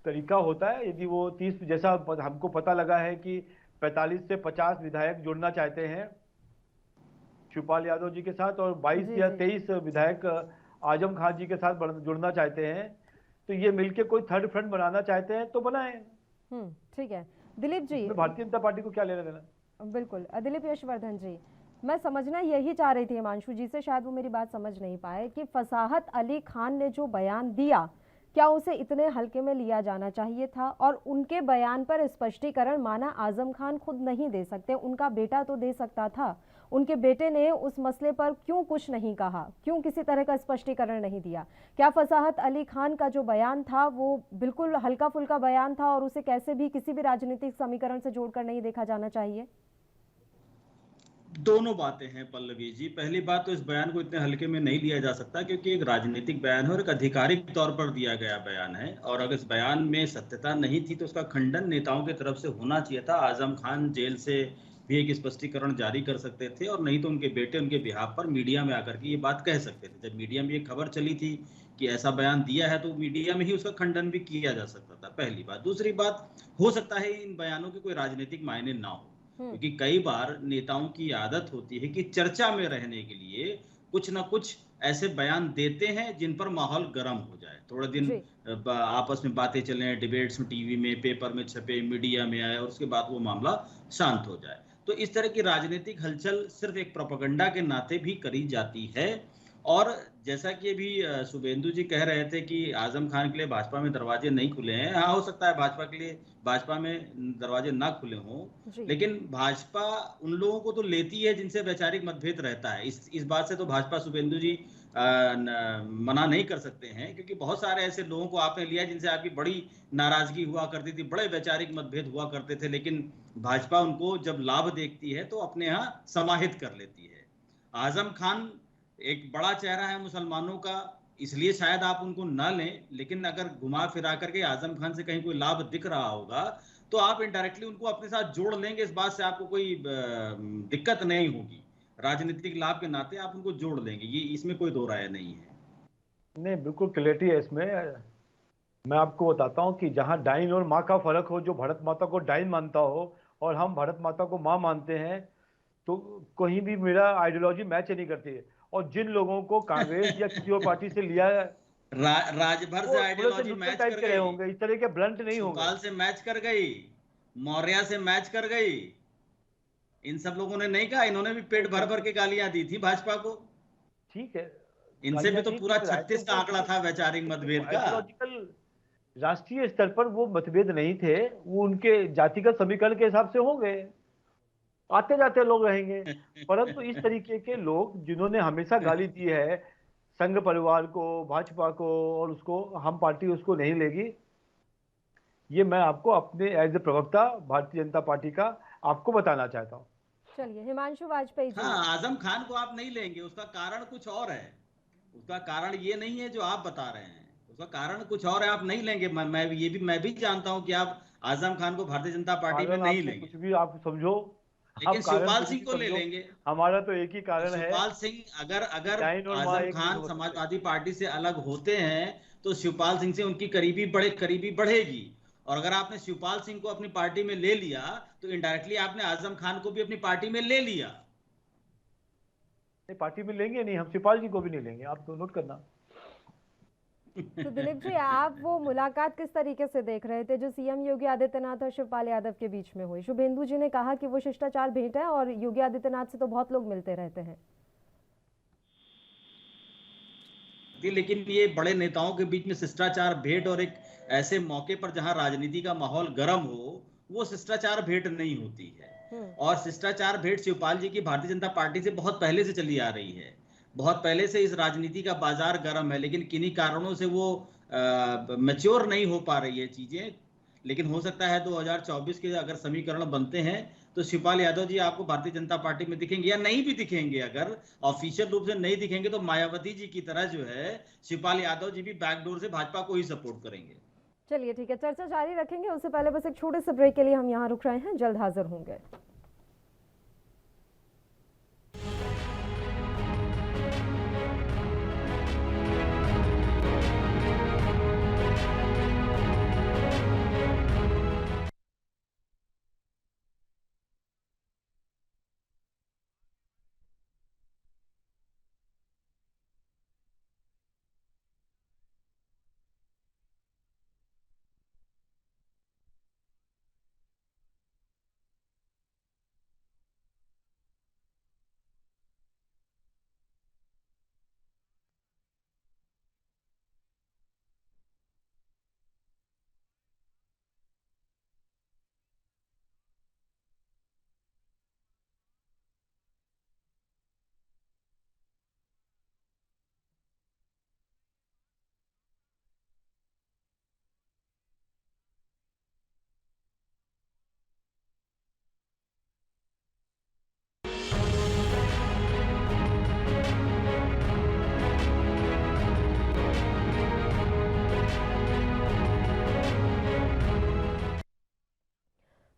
तरीका होता है। यदि वो 30, जैसा हमको पता लगा है कि 45 से 50 विधायक जुड़ना चाहते हैं शिवपाल यादव जी के साथ, और 22 या 23 विधायक आजम खान जी के साथ जुड़ना चाहते हैं, तो ये मिलके कोई थर्ड फ्रंट बनाना चाहते हैं तो बनाएं। ठीक है दिलीप जी, भारतीय जनता पार्टी को क्या लेना देना। बिल्कुल दिलीप यशवर्धन जी, मैं समझना यही चाह रही थी हिमांशु जी से, शायद वो मेरी बात समझ नहीं पाए, कि फसाहत अली खान ने जो बयान दिया, क्या उसे इतने हल्के में लिया जाना चाहिए था? और उनके बयान पर स्पष्टीकरण माना आजम खान खुद नहीं दे सकते, उनका बेटा तो दे सकता था, उनके बेटे ने उस मसले पर क्यों कुछ नहीं कहा, क्यों किसी तरह का स्पष्टीकरण नहीं दिया? क्या फसाहत अली खान का जो बयान था वो बिल्कुल हल्का फुल्का बयान था और उसे कैसे भी किसी भी राजनीतिक समीकरण से जोड़कर नहीं देखा जाना चाहिए? दोनों बातें हैं पल्लवी जी। पहली बात तो इस बयान को इतने हल्के में नहीं लिया जा सकता, क्योंकि एक राजनीतिक बयान है और एक आधिकारिक तौर पर दिया गया बयान है, और अगर इस बयान में सत्यता नहीं थी तो उसका खंडन नेताओं की तरफ से होना चाहिए था। आजम खान जेल से भी एक स्पष्टीकरण जारी कर सकते थे, और नहीं तो उनके बेटे उनके बिहाफ पर मीडिया में आकर के ये बात कह सकते थे। जब मीडिया में ये खबर चली थी कि ऐसा बयान दिया है, तो मीडिया में ही उसका खंडन भी किया जा सकता था, पहली बात। दूसरी बात, हो सकता है इन बयानों के कोई राजनीतिक मायने ना हो, क्योंकि कई बार नेताओं की आदत होती है कि चर्चा में रहने के लिए कुछ ना कुछ ऐसे बयान देते हैं जिन पर माहौल गर्म हो जाए, थोड़े दिन आपस में बातें चले, डिबेट्स में, टीवी में, पेपर में छपे, मीडिया में आए, और उसके बाद वो मामला शांत हो जाए। तो इस तरह की राजनीतिक हलचल सिर्फ एक प्रोपेगेंडा के नाते भी करी जाती है। और जैसा कि अभी शुभेंदु जी कह रहे थे कि आजम खान के लिए भाजपा में दरवाजे नहीं खुले हैं, हाँ हो सकता है भाजपा के लिए भाजपा में दरवाजे ना खुले हों, लेकिन भाजपा उन लोगों को तो लेती है जिनसे वैचारिक मतभेद रहता है। इस बात से तो भाजपा शुभेंदु जी मना नहीं कर सकते हैं, क्योंकि बहुत सारे ऐसे लोगों को आपने लिया जिनसे आपकी बड़ी नाराजगी हुआ करती थी, बड़े वैचारिक मतभेद हुआ करते थे, लेकिन भाजपा उनको जब लाभ देखती है तो अपने यहाँ समाहित कर लेती है। आजम खान एक बड़ा चेहरा है मुसलमानों का, इसलिए शायद आप उनको ना लें, लेकिन अगर घुमा फिरा करके आजम खान से कहीं कोई लाभ दिख रहा होगा तो आप इनडायरेक्टली उनको अपने साथ जोड़ लेंगे, इस बात से आपको कोई दिक्कत नहीं होगी। राजनीतिक लाभ के नाते आप उनको जोड़ लेंगे, ये इसमें कोई दो राय नहीं है। नहीं, बिल्कुल क्लियरिटी है इसमें। मैं आपको बताता हूँ कि जहाँ डाइन और माँ का फर्क हो, जो भारत माता को डाइन मानता हो और हम भारत माता को माँ मानते हैं, तो कहीं भी मेरा आइडियोलॉजी मैच नहीं करती है। और जिन लोगों को कांग्रेस या किसी और पार्टी से लिया है राजभर वो से थोड़े से आइडियोलॉजी न्यूट्रल मैच टाइप कर के रहे गई, होंगे, इस तरह के ब्लंट नहीं होंगे। शिवपाल से मैच कर गई, मौर्य से मैच कर गई। इन सब लोगों ने नहीं कहा, इन्होंने भी पेट भर भर के गालियां दी थी भाजपा को। ठीक है, इनसे भी तो पूरा 36 का आंकड़ा था वैचारिक मतभेद का। आइडियोलॉजिकल राष्ट्रीय स्तर पर वो मतभेद नहीं थे, वो उनके जातिगत समीकरण के हिसाब से होंगे, आते जाते लोग रहेंगे। परंतु इस तरीके के लोग जिन्होंने हमेशा गाली दी है संघ परिवार को, भाजपा को, और उसको हम पार्टी उसको नहीं लेगी, ये मैं आपको अपने एज ए प्रवक्ता भारतीय जनता पार्टी का आपको बताना चाहता हूँ। चलिए हिमांशु वाजपेयी जी। हाँ, आजम खान को आप नहीं लेंगे, उसका कारण कुछ और है। उसका कारण ये नहीं है जो आप बता रहे हैं, उसका कारण कुछ और है, आप नहीं लेंगे। मैं भी जानता हूं कि आप आजम खान को भारतीय जनता पार्टी में नहीं लेंगे, कुछ भी आप समझो, लेकिन आप कारण शिवपाल कुछ सिंह भी को ले समझो, लेंगे। हमारा तो एक ही कारण है। शिवपाल सिंह अगर अगर डाइन और माँ आजम एक नहीं खान हो सकते। समाजवादी पार्टी से अलग होते हैं तो शिवपाल सिंह से उनकी करीबी बढ़ेगी। और अगर आपने शिवपाल सिंह को अपनी पार्टी में ले लिया तो इनडायरेक्टली आपने आजम खान को भी अपनी पार्टी में ले लिया। पार्टी में लेंगे नहीं, हम शिवपाल जी को भी नहीं लेंगे, आप तो नोट करना। तो दिलीप जी, आप वो मुलाकात किस तरीके से देख रहे थे जो सीएम योगी आदित्यनाथ और शिवपाल यादव के बीच में हुई? शुभेंदु जी ने कहा कि वो शिष्टाचार भेंट है और योगी आदित्यनाथ से तो बहुत लोग मिलते रहते हैं। लेकिन ये बड़े नेताओं के बीच में शिष्टाचार भेंट और एक ऐसे मौके पर जहां राजनीति का माहौल गर्म हो, वो शिष्टाचार भेंट नहीं होती है। और शिष्टाचार भेंट शिवपाल जी की भारतीय जनता पार्टी से बहुत पहले से चली आ रही है, बहुत पहले से इस राजनीति का बाजार गर्म है, लेकिन किन्हीं कारणों से वो मैच्योर नहीं हो पा रही है चीजें। लेकिन हो सकता है 2024 के अगर समीकरण बनते हैं तो शिवपाल यादव जी आपको भारतीय जनता पार्टी में दिखेंगे, या नहीं भी दिखेंगे, अगर ऑफिशियल रूप से नहीं दिखेंगे तो मायावती जी की तरह जो है शिवपाल यादव जी भी बैकडोर से भाजपा को ही सपोर्ट करेंगे। चलिए ठीक है, चर्चा जारी रखेंगे, उससे पहले बस एक छोटे से ब्रेक के लिए हम यहाँ रुक रहे हैं, जल्द हाजिर होंगे।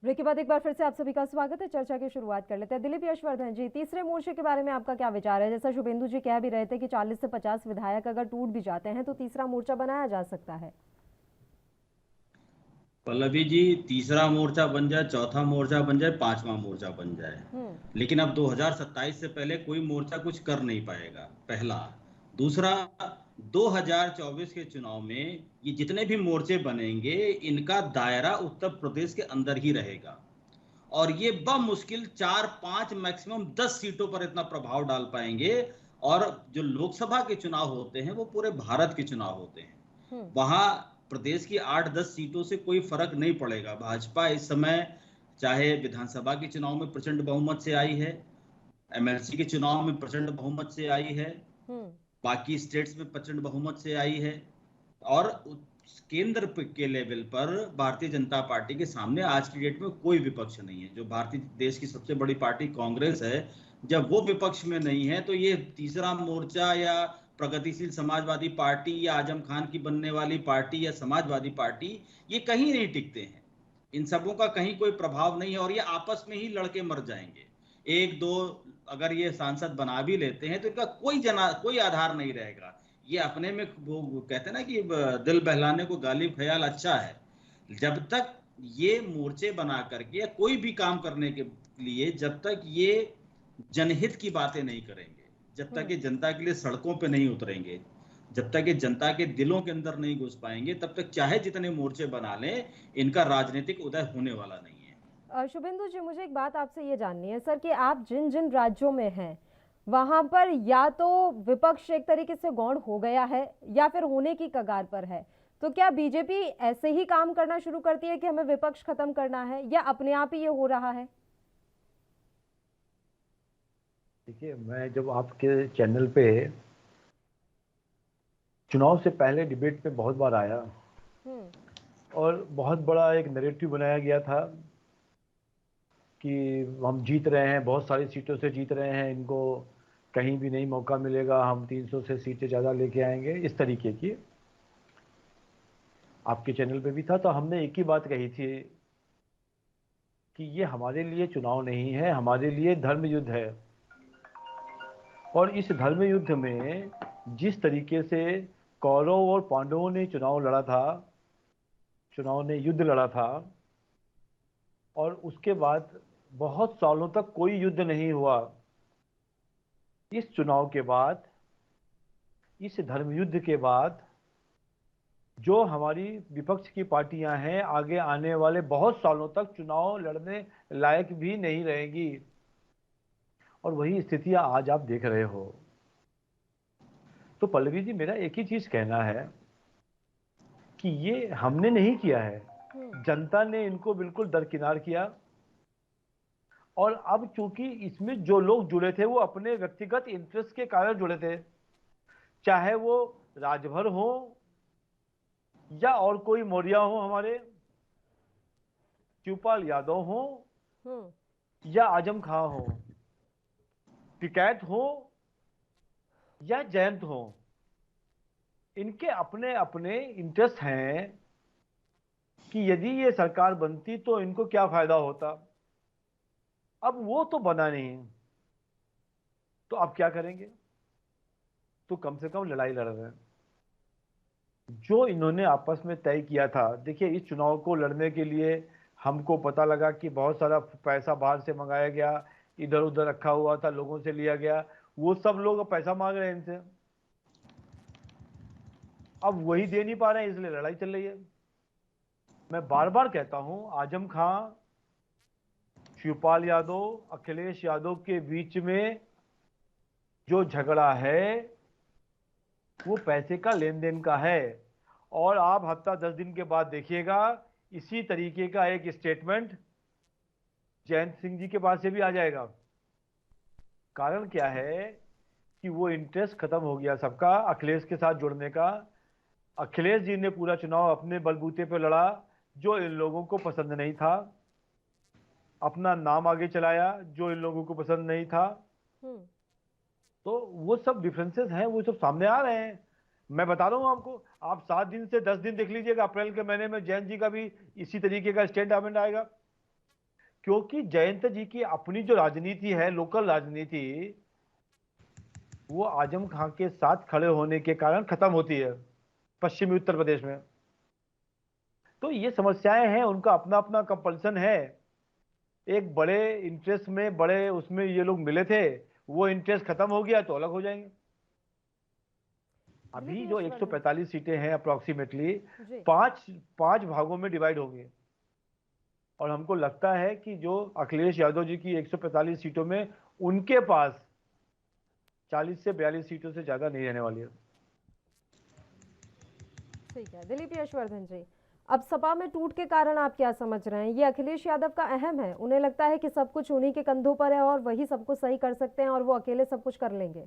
ब्रेक के बाद एक बार फिर से आप सभी का स्वागत है। चर्चा की शुरुआत कर लेते हैं। दिलीप यशवर्धन जी, तीसरे मोर्चे के बारे में आपका क्या विचार है? जैसा शुभेंदु जी कह भी रहे थे कि 40 से 50 विधायक अगर टूट भी जाते हैं तो तीसरा मोर्चा बनाया जा सकता है। पल्लवी जी, तीसरा मोर्चा बन जाए, चौथा मोर्चा बन जाए, पांचवा मोर्चा बन जाए, लेकिन अब 2027 से पहले कोई मोर्चा कुछ कर नहीं पाएगा, पहला। दूसरा, 2024 के चुनाव में ये जितने भी मोर्चे बनेंगे इनका दायरा उत्तर प्रदेश के अंदर ही रहेगा, और ये बमुश्किल 4-5 मैक्सिमम 10 सीटों पर इतना प्रभाव डाल पाएंगे। और जो लोकसभा के चुनाव होते हैं वो पूरे भारत के चुनाव होते हैं, वहां प्रदेश की 8-10 सीटों से कोई फर्क नहीं पड़ेगा। भाजपा इस समय चाहे विधानसभा के चुनाव में प्रचंड बहुमत से आई है, एमएलसी के चुनाव में प्रचंड बहुमत से आई है, बाकी स्टेट्स में प्रचंड बहुमत से आई है, और केंद्र के लेवल पर भारतीय जनता पार्टी के सामने आज की डेट में कोई विपक्ष नहीं है। जो भारतीय देश की सबसे बड़ी पार्टी कांग्रेस है, जब वो विपक्ष में नहीं है तो ये तीसरा मोर्चा या प्रगतिशील समाजवादी पार्टी या आजम खान की बनने वाली पार्टी या समाजवादी पार्टी, ये कहीं नहीं टिकते हैं। इन सबों का कहीं कोई प्रभाव नहीं है और ये आपस में ही लड़के मर जाएंगे। एक दो अगर ये सांसद बना भी लेते हैं तो इनका कोई आधार नहीं रहेगा। ये अपने में वो कहते हैं ना कि दिल बहलाने को गालिब ख्याल अच्छा है। जब तक ये मोर्चे बना करके या कोई भी काम करने के लिए जब तक ये जनहित की बातें नहीं करेंगे, जब तक ये जनता के लिए सड़कों पे नहीं उतरेंगे, जब तक ये जनता के दिलों के अंदर नहीं घुस पाएंगे, तब तक चाहे जितने मोर्चे बना लें, इनका राजनीतिक उदय होने वाला नहीं है। शुभेंदु जी, मुझे एक बात आपसे ये जाननी है सर कि आप जिन जिन राज्यों में हैं वहां पर या तो विपक्ष एक तरीके से गौण हो गया है या फिर होने की कगार पर है, तो क्या बीजेपी ऐसे ही काम करना शुरू करती है कि हमें विपक्ष खत्म करना है, या अपने आप ही ये हो रहा है? देखिए, मैं जब आपके चैनल पे चुनाव से पहले डिबेट पे बहुत बार आया और बहुत बड़ा एक नैरेटिव बनाया गया था कि हम जीत रहे हैं, बहुत सारी सीटों से जीत रहे हैं, इनको कहीं भी नहीं मौका मिलेगा, हम 300 से सीटें ज़्यादा लेके आएंगे, इस तरीके की आपके चैनल पे भी था। तो हमने एक ही बात कही थी कि ये हमारे लिए चुनाव नहीं है, हमारे लिए धर्म युद्ध है। और इस धर्म युद्ध में जिस तरीके से कौरव और पांडवों ने चुनाव लड़ा था, चुनाव ने युद्ध लड़ा था, और उसके बाद बहुत सालों तक कोई युद्ध नहीं हुआ। इस चुनाव के बाद, इस धर्म युद्ध के बाद जो हमारी विपक्ष की पार्टियां हैं, आगे आने वाले बहुत सालों तक चुनाव लड़ने लायक भी नहीं रहेंगी। और वही स्थितियां आज आप देख रहे हो। तो पल्लवी जी, मेरा एक ही चीज कहना है कि ये हमने नहीं किया है, जनता ने इनको बिल्कुल दरकिनार किया। और अब चूंकि इसमें जो लोग जुड़े थे वो अपने व्यक्तिगत इंटरेस्ट के कारण जुड़े थे, चाहे वो राजभर हो या और कोई मौर्य हो, हमारे शिवपाल यादव हो या आजम खां हो, टिकैत हो या जयंत हो, इनके अपने अपने इंटरेस्ट हैं कि यदि ये सरकार बनती तो इनको क्या फायदा होता। अब वो तो बना नहीं, तो अब क्या करेंगे? तो कम से कम लड़ाई लड़ रहे हैं। जो इन्होंने आपस में तय किया था, देखिए, इस चुनाव को लड़ने के लिए हमको पता लगा कि बहुत सारा पैसा बाहर से मंगाया गया, इधर उधर रखा हुआ था, लोगों से लिया गया, वो सब लोग पैसा मांग रहे हैं इनसे, अब वही दे नहीं पा रहे हैं, इसलिए लड़ाई चल रही है। मैं बार बार कहता हूं, आजम खां, शिवपाल यादव, अखिलेश यादव के बीच में जो झगड़ा है वो पैसे का लेन देन का है। और आप हफ्ता 10 दिन के बाद देखिएगा इसी तरीके का एक स्टेटमेंट जयंत सिंह जी के पास से भी आ जाएगा। कारण क्या है कि वो इंटरेस्ट खत्म हो गया सबका अखिलेश के साथ जुड़ने का। अखिलेश जी ने पूरा चुनाव अपने बलबूते पे लड़ा, जो इन लोगों को पसंद नहीं था, अपना नाम आगे चलाया जो इन लोगों को पसंद नहीं था। तो वो सब डिफरेंसेस हैं, वो सब सामने आ रहे हैं। मैं बता रहा हूं आपको, आप 7 दिन से 10 दिन देख लीजिएगा, अप्रैल के महीने में जयंत जी का भी इसी तरीके का स्टेटमेंट आएगा। क्योंकि जयंत जी की अपनी जो राजनीति है, लोकल राजनीति, वो आजम खां के साथ खड़े होने के कारण खत्म होती है पश्चिमी उत्तर प्रदेश में। तो ये समस्याएं हैं, उनका अपना अपना कंपल्सन है। एक बड़े इंटरेस्ट में, बड़े उसमें ये लोग मिले थे, वो इंटरेस्ट खत्म हो गया तो अलग हो जाएंगे। अभी जो 145 सीटें हैं अप्रोक्सीमेटली, पांच भागों में डिवाइड होंगे। और हमको लगता है कि जो अखिलेश यादव जी की 145 सीटों में उनके पास 40 से 42 सीटों से ज्यादा नहीं रहने वाली है। ठीक है दिलीप यशवर्धन जी, अब सपा में टूट के कारण आप क्या समझ रहे हैं? ये अखिलेश यादव का अहम है, उन्हें लगता है कि सब कुछ उन्हीं के कंधों पर है और वही सब कुछ सही कर सकते हैं और वो अकेले सब कुछ कर लेंगे।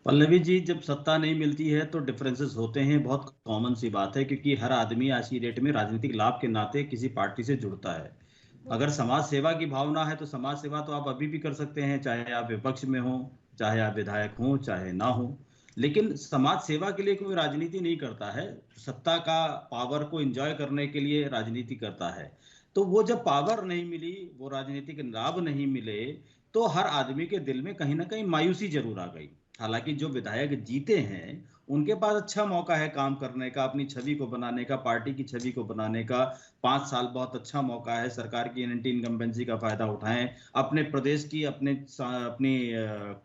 पल्लवी जी, जब सत्ता नहीं मिलती है तो डिफरेंसेस होते हैं, बहुत कॉमन सी बात है, क्योंकि हर आदमी आज की डेट में राजनीतिक लाभ के नाते किसी पार्टी से जुड़ता है। अगर समाज सेवा की भावना है तो समाज सेवा तो आप अभी भी कर सकते हैं, चाहे आप विपक्ष में हो चाहे आप विधायक हों चाहे ना हो। लेकिन समाज सेवा के लिए कोई राजनीति नहीं करता है, सत्ता का पावर को एंजॉय करने के लिए राजनीति करता है। तो वो जब पावर नहीं मिली, वो राजनीतिक लाभ नहीं मिले, तो हर आदमी के दिल में कहीं ना कहीं मायूसी जरूर आ गई। हालांकि जो विधायक जीते हैं उनके पास अच्छा मौका है काम करने का, अपनी छवि को बनाने का, पार्टी की छवि को बनाने का। 5 साल बहुत अच्छा मौका है, सरकार की एंटी इनकम्बेंसी का फायदा उठाएं, अपने प्रदेश की अपनी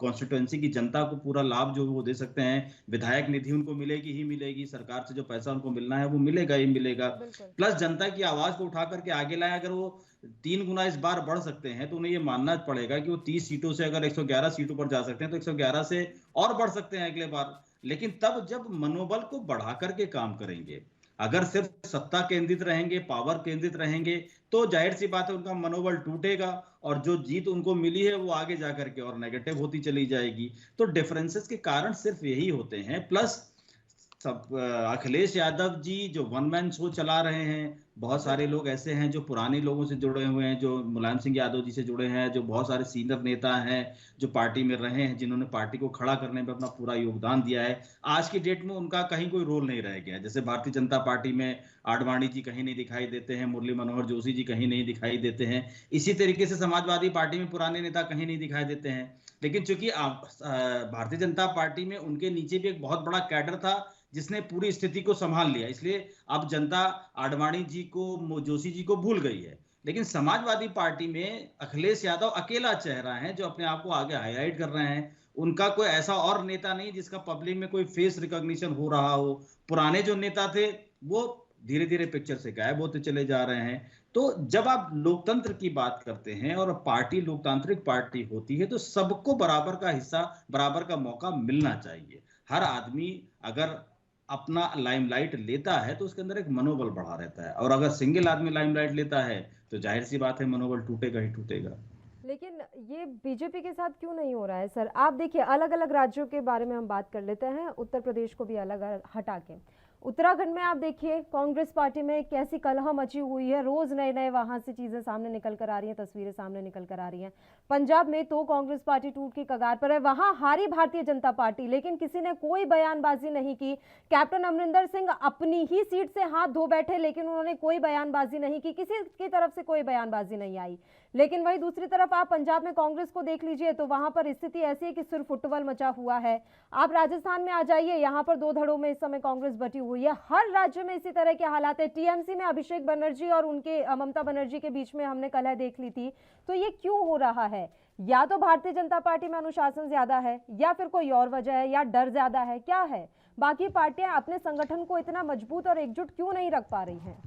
कॉन्स्टिट्यूएंसी की जनता को पूरा लाभ जो वो दे सकते हैं। विधायक निधि उनको मिलेगी ही मिलेगी, सरकार से जो पैसा उनको मिलना है वो मिलेगा ही मिलेगा। प्लस जनता की आवाज को उठा करके आगे लाए। अगर वो 3 गुना इस बार बढ़ सकते हैं तो उन्हें ये मानना पड़ेगा कि वो 30 सीटों से अगर 111 सीटों पर जा सकते हैं तो 111 से और बढ़ सकते हैं अगले बार। लेकिन तब जब मनोबल को बढ़ा करके काम करेंगे। अगर सिर्फ सत्ता केंद्रित रहेंगे, पावर केंद्रित रहेंगे, तो जाहिर सी बात है उनका मनोबल टूटेगा और जो जीत उनको मिली है वो आगे जाकर के और नेगेटिव होती चली जाएगी। तो डिफरेंसेस के कारण सिर्फ यही होते हैं। प्लस अखिलेश यादव जी जो वन मैन शो चला रहे हैं, बहुत सारे लोग ऐसे हैं जो पुराने लोगों से जुड़े हुए हैं, जो मुलायम सिंह यादव जी से जुड़े हैं, जो बहुत सारे सीनियर नेता हैं जो पार्टी में रहे हैं, जिन्होंने पार्टी को खड़ा करने में अपना पूरा योगदान दिया है। आज की डेट में उनका कहीं कोई रोल नहीं रह गया। जैसे भारतीय जनता पार्टी में आडवाणी जी कहीं नहीं दिखाई देते हैं, मुरली मनोहर जोशी जी कहीं नहीं दिखाई देते हैं। इसी तरीके से समाजवादी पार्टी में पुराने नेता कहीं नहीं दिखाई देते हैं। लेकिन चूंकि भारतीय जनता पार्टी में उनके नीचे भी एक बहुत बड़ा कैडर था जिसने पूरी स्थिति को संभाल लिया, इसलिए अब जनता आडवाणी जी को, जोशी जी को भूल गई है। लेकिन समाजवादी पार्टी में अखिलेश यादव अकेला चेहरा है जो अपने आप को आगे हाईलाइट कर रहे हैं। उनका कोई ऐसा और नेता नहीं जिसका पब्लिक में कोई फेस रिकॉग्निशन हो रहा हो। पुराने जो नेता थे वो धीरे धीरे पिक्चर से गायब होते चले जा रहे हैं। तो जब आप लोकतंत्र की बात करते हैं और पार्टी लोकतांत्रिक पार्टी होती है तो सबको बराबर का हिस्सा, बराबर का मौका मिलना चाहिए। हर आदमी अगर अपना लाइमलाइट लेता है तो उसके अंदर एक मनोबल बढ़ा रहता है, और अगर सिंगल आदमी लाइमलाइट लेता है तो जाहिर सी बात है मनोबल टूटेगा ही टूटेगा। लेकिन ये बीजेपी के साथ क्यों नहीं हो रहा है सर? आप देखिए, अलग अलग राज्यों के बारे में हम बात कर लेते हैं, उत्तर प्रदेश को भी अलग हटा के। उत्तराखंड में आप देखिए कांग्रेस पार्टी में कैसी कलह मची हुई है, रोज नए नए वहां से चीजें सामने निकल कर आ रही हैं, तस्वीरें सामने निकल कर आ रही हैं। पंजाब में तो कांग्रेस पार्टी टूट की कगार पर है, वहां हारी भारतीय जनता पार्टी, लेकिन किसी ने कोई बयानबाजी नहीं की। कैप्टन अमरिंदर सिंह अपनी ही सीट से हाथ धो बैठे, लेकिन उन्होंने कोई बयानबाजी नहीं की, किसी की तरफ से कोई बयानबाजी नहीं आई। लेकिन वही दूसरी तरफ आप पंजाब में कांग्रेस को देख लीजिए तो वहां पर स्थिति ऐसी है कि सिर्फ फुटबॉल मचा हुआ है। आप राजस्थान में आ जाइए, यहाँ पर 2 धड़ों में इस समय कांग्रेस बटी हुई है। हर राज्य में इसी तरह के हालात है। टीएमसी में अभिषेक बनर्जी और उनके ममता बनर्जी के बीच में हमने कलह देख ली थी। तो ये क्यों हो रहा है? या तो भारतीय जनता पार्टी में अनुशासन ज्यादा है, या फिर कोई और वजह है, या डर ज्यादा है, क्या है? बाकी पार्टियां अपने संगठन को इतना मजबूत और एकजुट क्यों नहीं रख पा रही हैं?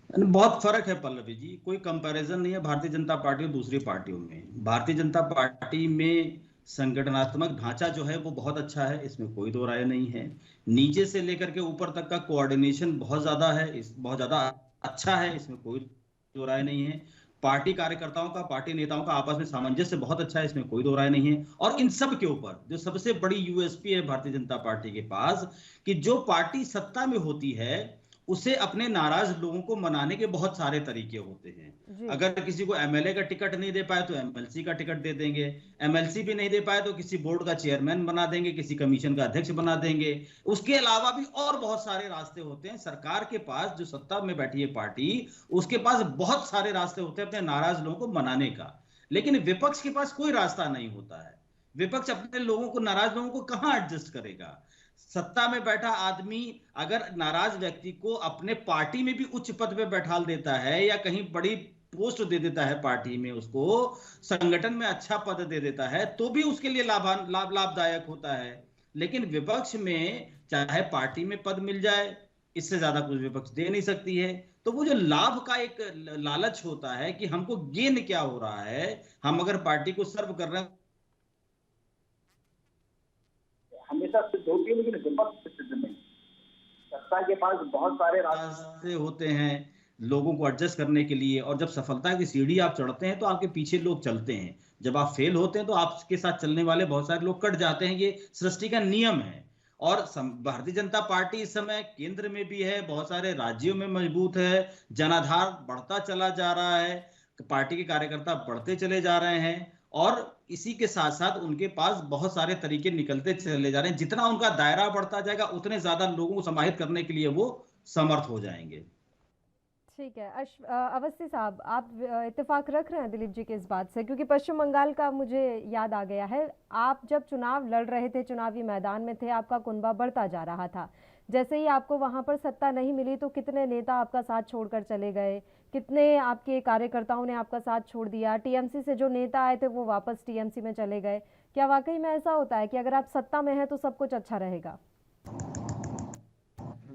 बहुत फर्क है पल्लवी जी, कोई कंपैरिजन नहीं है भारतीय जनता पार्टी और दूसरी पार्टियों में। भारतीय जनता पार्टी में संगठनात्मक ढांचा जो है वो बहुत अच्छा है, इसमें कोई दो राय नहीं है। नीचे से लेकर के ऊपर तक का कोऑर्डिनेशन बहुत ज्यादा है, बहुत ज्यादा अच्छा है, इसमें कोई दो राय नहीं है। पार्टी कार्यकर्ताओं का, पार्टी नेताओं का आपस में सामंजस्य बहुत अच्छा है, इसमें कोई दो राय नहीं है। और इन सब के ऊपर जो सबसे बड़ी यूएसपी है भारतीय जनता पार्टी के पास, कि जो पार्टी सत्ता में होती है उसे अपने नाराज लोगों को मनाने के बहुत सारे तरीके होते हैं। अगर किसी को एमएलए का टिकट नहीं दे पाए तो एमएलसी का टिकट दे देंगे, एमएलसी भी नहीं दे पाए तो किसी बोर्ड का चेयरमैन बना देंगे, किसी कमीशन का अध्यक्ष बना देंगे। उसके अलावा भी और बहुत सारे रास्ते होते हैं। सरकार के पास, जो सत्ता में बैठी है पार्टी, उसके पास बहुत सारे रास्ते होते हैं अपने नाराज लोगों को मनाने का। लेकिन विपक्ष के पास कोई रास्ता नहीं होता है। विपक्ष अपने लोगों को, नाराज लोगों को कहां एडजस्ट करेगा? सत्ता में बैठा आदमी अगर नाराज व्यक्ति को अपने पार्टी में भी उच्च पद पे बैठा देता है या कहीं बड़ी पोस्ट दे देता है पार्टी में, उसको संगठन में अच्छा पद दे देता है, तो भी उसके लिए लाभदायक होता है। लेकिन विपक्ष में चाहे पार्टी में पद मिल जाए, इससे ज्यादा कुछ विपक्ष दे नहीं सकती है। तो वो जो लाभ का एक लालच होता है कि हमको गेन क्या हो रहा है, हम अगर पार्टी को सर्व कर रहे हैं, हमेशा सिद्ध होती है, लेकिन विपक्ष सिद्ध नहीं। सत्ता के पास बहुत सारे रास्ते होते हैं लोगों को एडजस्ट करने के लिए, और जब सफलता की सीढ़ी आप चढ़ते हैं तो आपके पीछे लोग चलते हैं। जब आप फेल होते हैं तो आपके साथ चलने वाले बहुत सारे लोग कट जाते हैं। ये सृष्टि का नियम है। और भारतीय जनता पार्टी इस समय केंद्र में भी है, बहुत सारे राज्यों में मजबूत है, जनाधार बढ़ता चला जा रहा है, पार्टी के कार्यकर्ता बढ़ते चले जा रहे हैं, और इसी के साथ साथ उनके पास बहुत सारे तरीके निकलते चले जा रहे हैं। जितना उनका दायरा बढ़ता जाएगा उतने ज्यादा लोगों को समाहित करने के लिए वो समर्थ हो जाएंगे। ठीक है। अवस्थी साहब, आप इत्तेफाक रख रहे हैं दिलीप जी के इस बात से? क्योंकि पश्चिम बंगाल का मुझे याद आ गया है, आप जब चुनाव लड़ रहे थे, चुनावी मैदान में थे, आपका कुनबा बढ़ता जा रहा था। जैसे ही आपको वहां पर सत्ता नहीं मिली तो कितने नेता आपका साथ छोड़कर चले गए, कितने आपके कार्यकर्ताओं ने आपका साथ छोड़ दिया। टीएमसी से जो नेता आए थे वो वापस टीएमसी में चले गए। क्या वाकई में ऐसा होता है कि अगर आप सत्ता में हैं तो सब कुछ अच्छा रहेगा?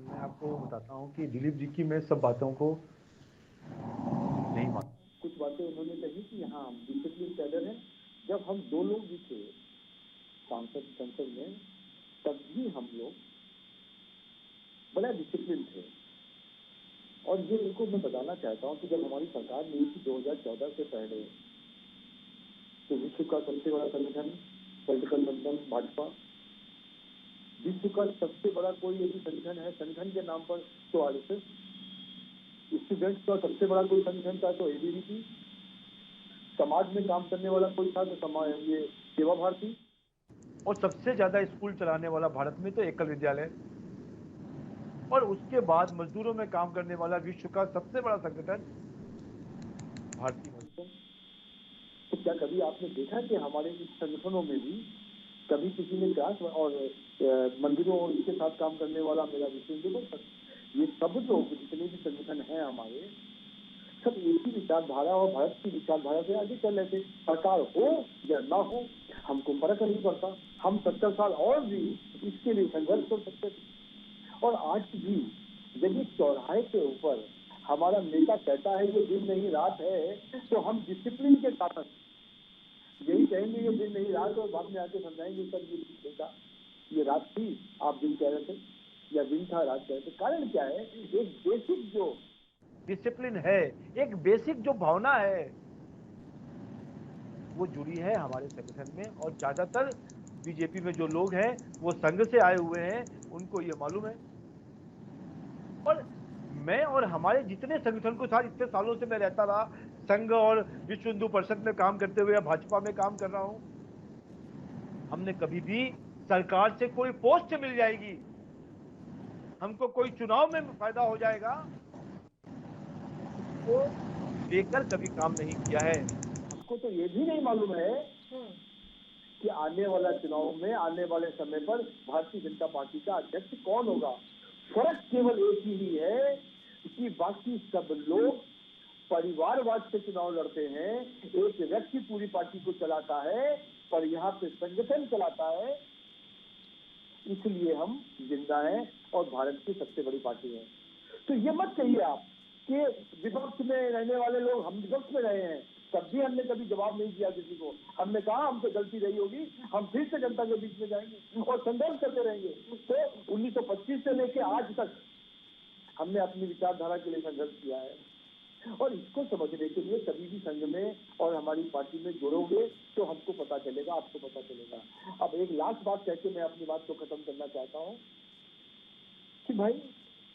मैं आपको बताता हूँ कि दिलीप जी की मैं सब बातों को नहीं मानता। कुछ बातें उन्होंने कही कि हाँ डिसिप्लिन कैडर है। जब हम 2 लोग भी थे संसद में, तब भी हम लोग बड़ा डिसिप्लिन थे। और ये इनको मैं बताना चाहता हूँ कि जब हमारी सरकार नहीं थी 2014 से पहले, तो विश्व का सबसे बड़ा संगठन पॉलिटिकल संगठन भाजपा, विश्व का सबसे बड़ा कोई यदि संगठन है संगठन के नाम पर तो आरएसएस, स्टूडेंट्स का सबसे बड़ा कोई संगठन था तो एबीवीपी, समाज में काम करने वाला कोई था तो समाज ये सेवा भारती, और सबसे ज्यादा स्कूल चलाने वाला भारत में तो एकल विद्यालय, और उसके बाद मजदूरों में काम करने वाला विश्व का सबसे बड़ा संगठन भारतीय मजदूर। तो क्या कभी आपने देखा कि हमारे इस संगठनों में भी कभी किसी ने क्लास और मंदिरों और इसके साथ काम करने वाला मेरा विषय देखो, ये सब लोग जितने भी संगठन हैं हमारे, सब एक ही विचारधारा और भारत की विचारधारा से आगे चल रहे थे। सरकार हो या ना हो हमको फर्क नहीं पड़ता, हम 70 साल और भी इसके लिए संघर्ष कर सकते थे। और आज भी यदि चौराहे के ऊपर हमारा नेता कहता है ये दिन नहीं रात है, तो हम डिसिप्लिन के साथ यही कहेंगे ये दिन नहीं रात, और बाद में आके समझाएंगे सर ये देखा ये रात थी, आप दिन कह रहे थे, या दिन था रात कह रहे थे। कारण क्या है? एक बेसिक जो डिसिप्लिन है, एक बेसिक जो भावना है वो जुड़ी है हमारे संगठन में। और ज्यादातर बीजेपी में जो लोग हैं वो संघ से आए हुए हैं, उनको ये मालूम है। और मैं और हमारे जितने संगठन को साथ इतने सालों से मैं रहता रहा, संघ और विश्व हिंदू परिषद में काम करते हुए भाजपा में काम कर रहा हूं, हमने कभी भी सरकार से कोई पोस्ट मिल जाएगी, हमको कोई चुनाव में फायदा हो जाएगा, वो लेकर कभी काम नहीं किया है। हमको तो ये भी नहीं मालूम है कि आने वाला चुनाव में आने वाले समय पर भारतीय जनता पार्टी का अध्यक्ष कौन होगा। फर्क केवल एक ही है कि बाकी सब लोग परिवारवाद से चुनाव लड़ते हैं, एक व्यक्ति पूरी पार्टी को चलाता है, पर यहाँ पे संगठन चलाता है। इसलिए हम जिंदा हैं और भारत की सबसे बड़ी पार्टी है। तो ये मत कहिए आप कि विपक्ष में रहने वाले लोग, हम विपक्ष में रहे हैं तब भी हमने कभी जवाब नहीं दिया किसी को। हमने कहा हमसे गलती रही होगी, हम फिर से जनता के बीच में जाएंगे और संघर्ष करते रहेंगे। तो 1925 से लेके आज तक हमने अपनी विचारधारा के लिए संघर्ष किया है, और इसको समझने के लिए कभी भी संघ में और हमारी पार्टी में जुड़ोगे तो हमको पता चलेगा, आपको पता चलेगा। अब एक लास्ट बात कह के मैं अपनी बात को खत्म करना चाहता हूँ कि भाई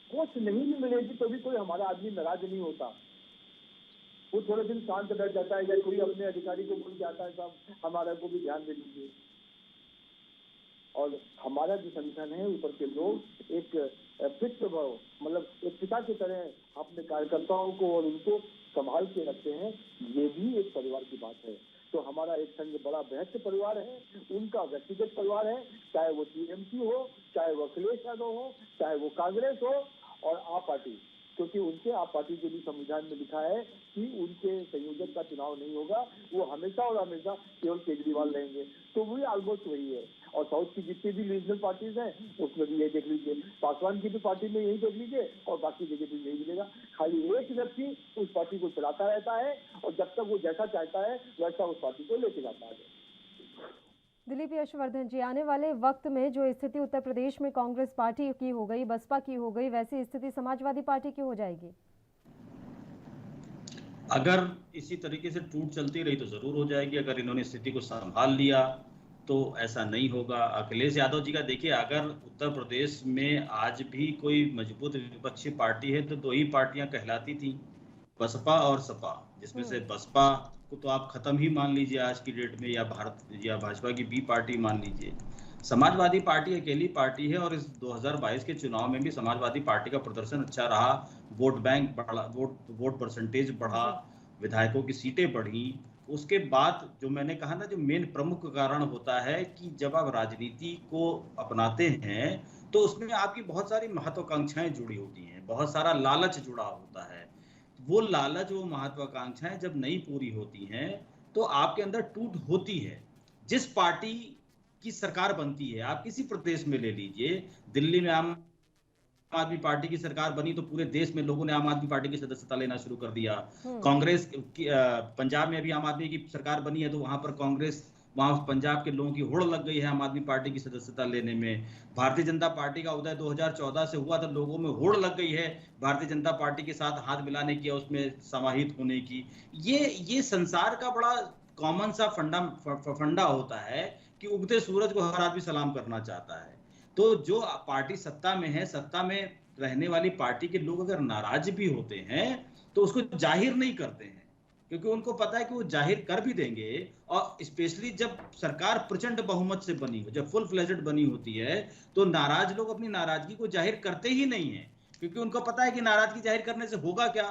पोस्ट नहीं भी मिलेगी तो भी कोई हमारा आदमी नाराज नहीं होता। वो थोड़े दिन शांत बैठ जाता है, या कोई अपने अधिकारी को बोल के आता है साहब हमारा को भी ध्यान दे दीजिए। और हमारा जो संगठन है ऊपर के लोग एक पितृभाव, मतलब एक पिता की तरह अपने कार्यकर्ताओं को और उनको संभाल के रखते हैं। ये भी एक परिवार की बात है। तो हमारा एक संघ बड़ा बृहत परिवार है, उनका व्यक्तिगत परिवार है, चाहे वो टीएमसी हो, चाहे वो अखिलेश यादव हो, चाहे वो कांग्रेस हो और आप पार्टी, क्योंकि उनके आप पार्टी के भी संविधान में लिखा है कि उनके संयोजक का चुनाव नहीं होगा, वो हमेशा और हमेशा केवल केजरीवाल रहेंगे। तो वही ऑलमोस्ट वही है। और साउथ की जितनी भी रीजनल पार्टीज हैं उसमें भी यही देख लीजिए, पासवान की भी पार्टी में यही देख लीजिए, और बाकी जगह भी यही मिलेगा। खाली एक व्यक्ति उस पार्टी को चलाता रहता है और जब तक वो जैसा चाहता है वैसा उस पार्टी को लेके जाता है। दिलीप यशवर्धन जी, आने वाले वक्त में जो स्थिति उत्तर प्रदेश में कांग्रेस पार्टी की हो गई, बसपा की हो गई, वैसी स्थिति समाजवादी पार्टी की हो जाएगी? अगर इसी तरीके से टूट चलती रही तो जरूर हो जाएगी। अगर इन्होंने स्थिति को संभाल लिया तो ऐसा नहीं होगा। अखिलेश यादव जी का देखिए, अगर उत्तर प्रदेश में आज भी कोई मजबूत विपक्षी पार्टी है तो 2 ही पार्टियां कहलाती थी, बसपा और सपा, जिसमें से बसपा को तो आप खत्म ही मान लीजिए आज की डेट में, या भाजपा की बी पार्टी मान लीजिए। समाजवादी पार्टी अकेली पार्टी है और इस 2022 के चुनाव में भी समाजवादी पार्टी का प्रदर्शन अच्छा रहा, वोट बैंक बढ़ा, वोट परसेंटेज बढ़ा, विधायकों की सीटें बढ़ी। उसके बाद जो मैंने कहा ना, जो मेन प्रमुख कारण होता है कि जब आप राजनीति को अपनाते हैं तो उसमें आपकी बहुत सारी महत्वाकांक्षाएं जुड़ी होती हैं, बहुत सारा लालच जुड़ा होता है। वो लालच, वो महत्वाकांक्षाएं जब नहीं पूरी होती हैं तो आपके अंदर टूट होती है। जिस पार्टी की सरकार बनती है, आप किसी प्रदेश में ले लीजिए, दिल्ली में आम आदमी पार्टी की सरकार बनी तो पूरे देश में लोगों ने आम आदमी पार्टी की सदस्यता लेना शुरू कर दिया। कांग्रेस की पंजाब में भी आम आदमी की सरकार बनी है तो वहां पर कांग्रेस, वहां पंजाब के लोगों की होड़ लग गई है आम आदमी पार्टी की सदस्यता लेने में। भारतीय जनता पार्टी का उदय 2014 से हुआ तो लोगों में होड़ लग गई है भारतीय जनता पार्टी के साथ हाथ मिलाने की, उसमें समाहित होने की। ये संसार का बड़ा कॉमन सा फंडा होता है कि उगते सूरज को हर आदमी सलाम करना चाहता है। तो जो पार्टी सत्ता में है, सत्ता में रहने वाली पार्टी के लोग अगर नाराज भी होते हैं तो उसको जाहिर नहीं करते हैं, क्योंकि उनको पता है कि वो जाहिर कर भी देंगे। और स्पेशली जब सरकार प्रचंड बहुमत से बनी हो, जब फुल फ्लेजेड बनी होती है, तो नाराज लोग अपनी नाराजगी को जाहिर करते ही नहीं है, क्योंकि उनको पता है कि नाराजगी जाहिर करने से होगा क्या,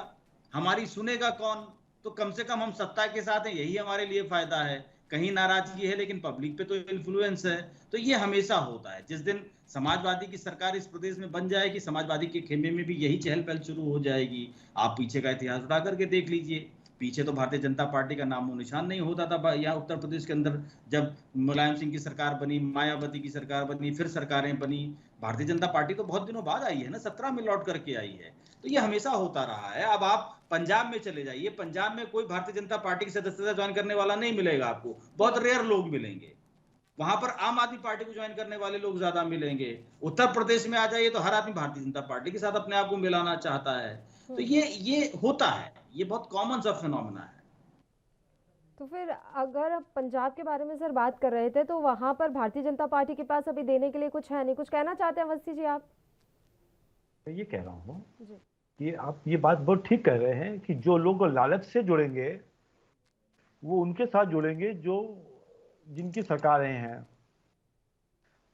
हमारी सुनेगा कौन। तो कम से कम हम सत्ता के साथ हैं, यही हमारे लिए फायदा है। कहीं नाराजगी है लेकिन पब्लिक पे तो इन्फ्लुएंस है। तो ये हमेशा होता है। जिस दिन समाजवादी की सरकार इस प्रदेश में बन जाएगी, समाजवादी के खेमे में भी यही चहल पहल शुरू हो जाएगी। आप पीछे का इतिहास उठा करके देख लीजिए, पीछे तो भारतीय जनता पार्टी का नामो निशान नहीं होता था। यहाँ उत्तर प्रदेश के अंदर जब मुलायम सिंह की सरकार बनी, मायावती की सरकार बनी, फिर सरकारें बनी, भारतीय जनता पार्टी तो बहुत दिनों बाद आई है ना, 17 में लौट करके आई है। तो ये हमेशा होता रहा है। अब आप पंजाब में चले जाइए, पंजाब में कोई भारतीय जनता पार्टी की सदस्यता ज्वाइन करने वाला नहीं मिलेगा आपको, बहुत रेयर लोग मिलेंगे। वहां पर आम आदमी पार्टी को ज्वाइन करने वाले लोग ज्यादा मिलेंगे। उत्तर प्रदेश में आ जाइए तो हर आदमी भारतीय जनता पार्टी के साथ अपने आप को मिलाना चाहता है। तो ये होता है, ये बहुत कॉमन सा फिनोमेना है। तो फिर अगर पंजाब के बारे में सर बात कर रहे थे, तो वहां पर भारतीय जनता पार्टी के पास अभी देने के लिए कुछ है नहीं। कुछ कहना चाहते हैं अवस्थी जी आप? मैं ये कह रहा हूँ कि आप ये बात बहुत ठीक कह रहे हैं कि जो लोग लालच से जुड़ेंगे वो उनके साथ जुड़ेंगे जो जिनकी सरकारें हैं।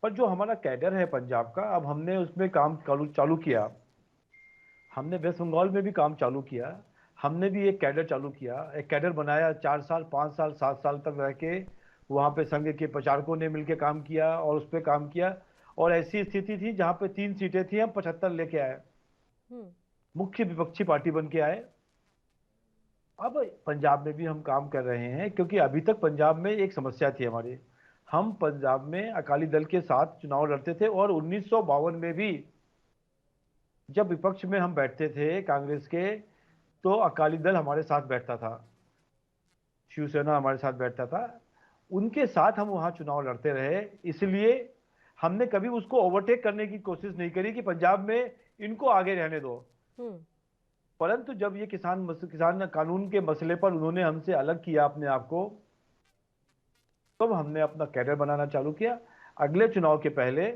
पर जो हमारा कैडर है पंजाब का, अब हमने उसमें काम चालू किया। हमने वेस्ट बंगाल में भी काम चालू किया। हमने भी एक कैडर चालू किया, एक कैडर बनाया। 4 साल 5 साल 7 साल तक रह के वहाँ पे संघ के प्रचारकों ने मिलकर काम किया और उस पर काम किया। और ऐसी स्थिति थी जहाँ पे 3 सीटें थी, हम 75 लेके आए, मुख्य विपक्षी पार्टी बन के आए। अब पंजाब में भी हम काम कर रहे हैं, क्योंकि अभी तक पंजाब में एक समस्या थी हमारी। हम पंजाब में अकाली दल के साथ चुनाव लड़ते थे और 1952 में भी जब विपक्ष में हम बैठते थे कांग्रेस के, तो अकाली दल हमारे साथ बैठता था, शिवसेना हमारे साथ बैठता था। उनके साथ हम वहां चुनाव लड़ते रहे, इसलिए हमने कभी उसको ओवरटेक करने की कोशिश नहीं करी कि पंजाब में इनको आगे रहने दो। परंतु जब ये किसान कानून के मसले पर उन्होंने हमसे अलग किया अपने आप को, तब हमने अपना कैडर बनाना चालू किया। अगले चुनाव के पहले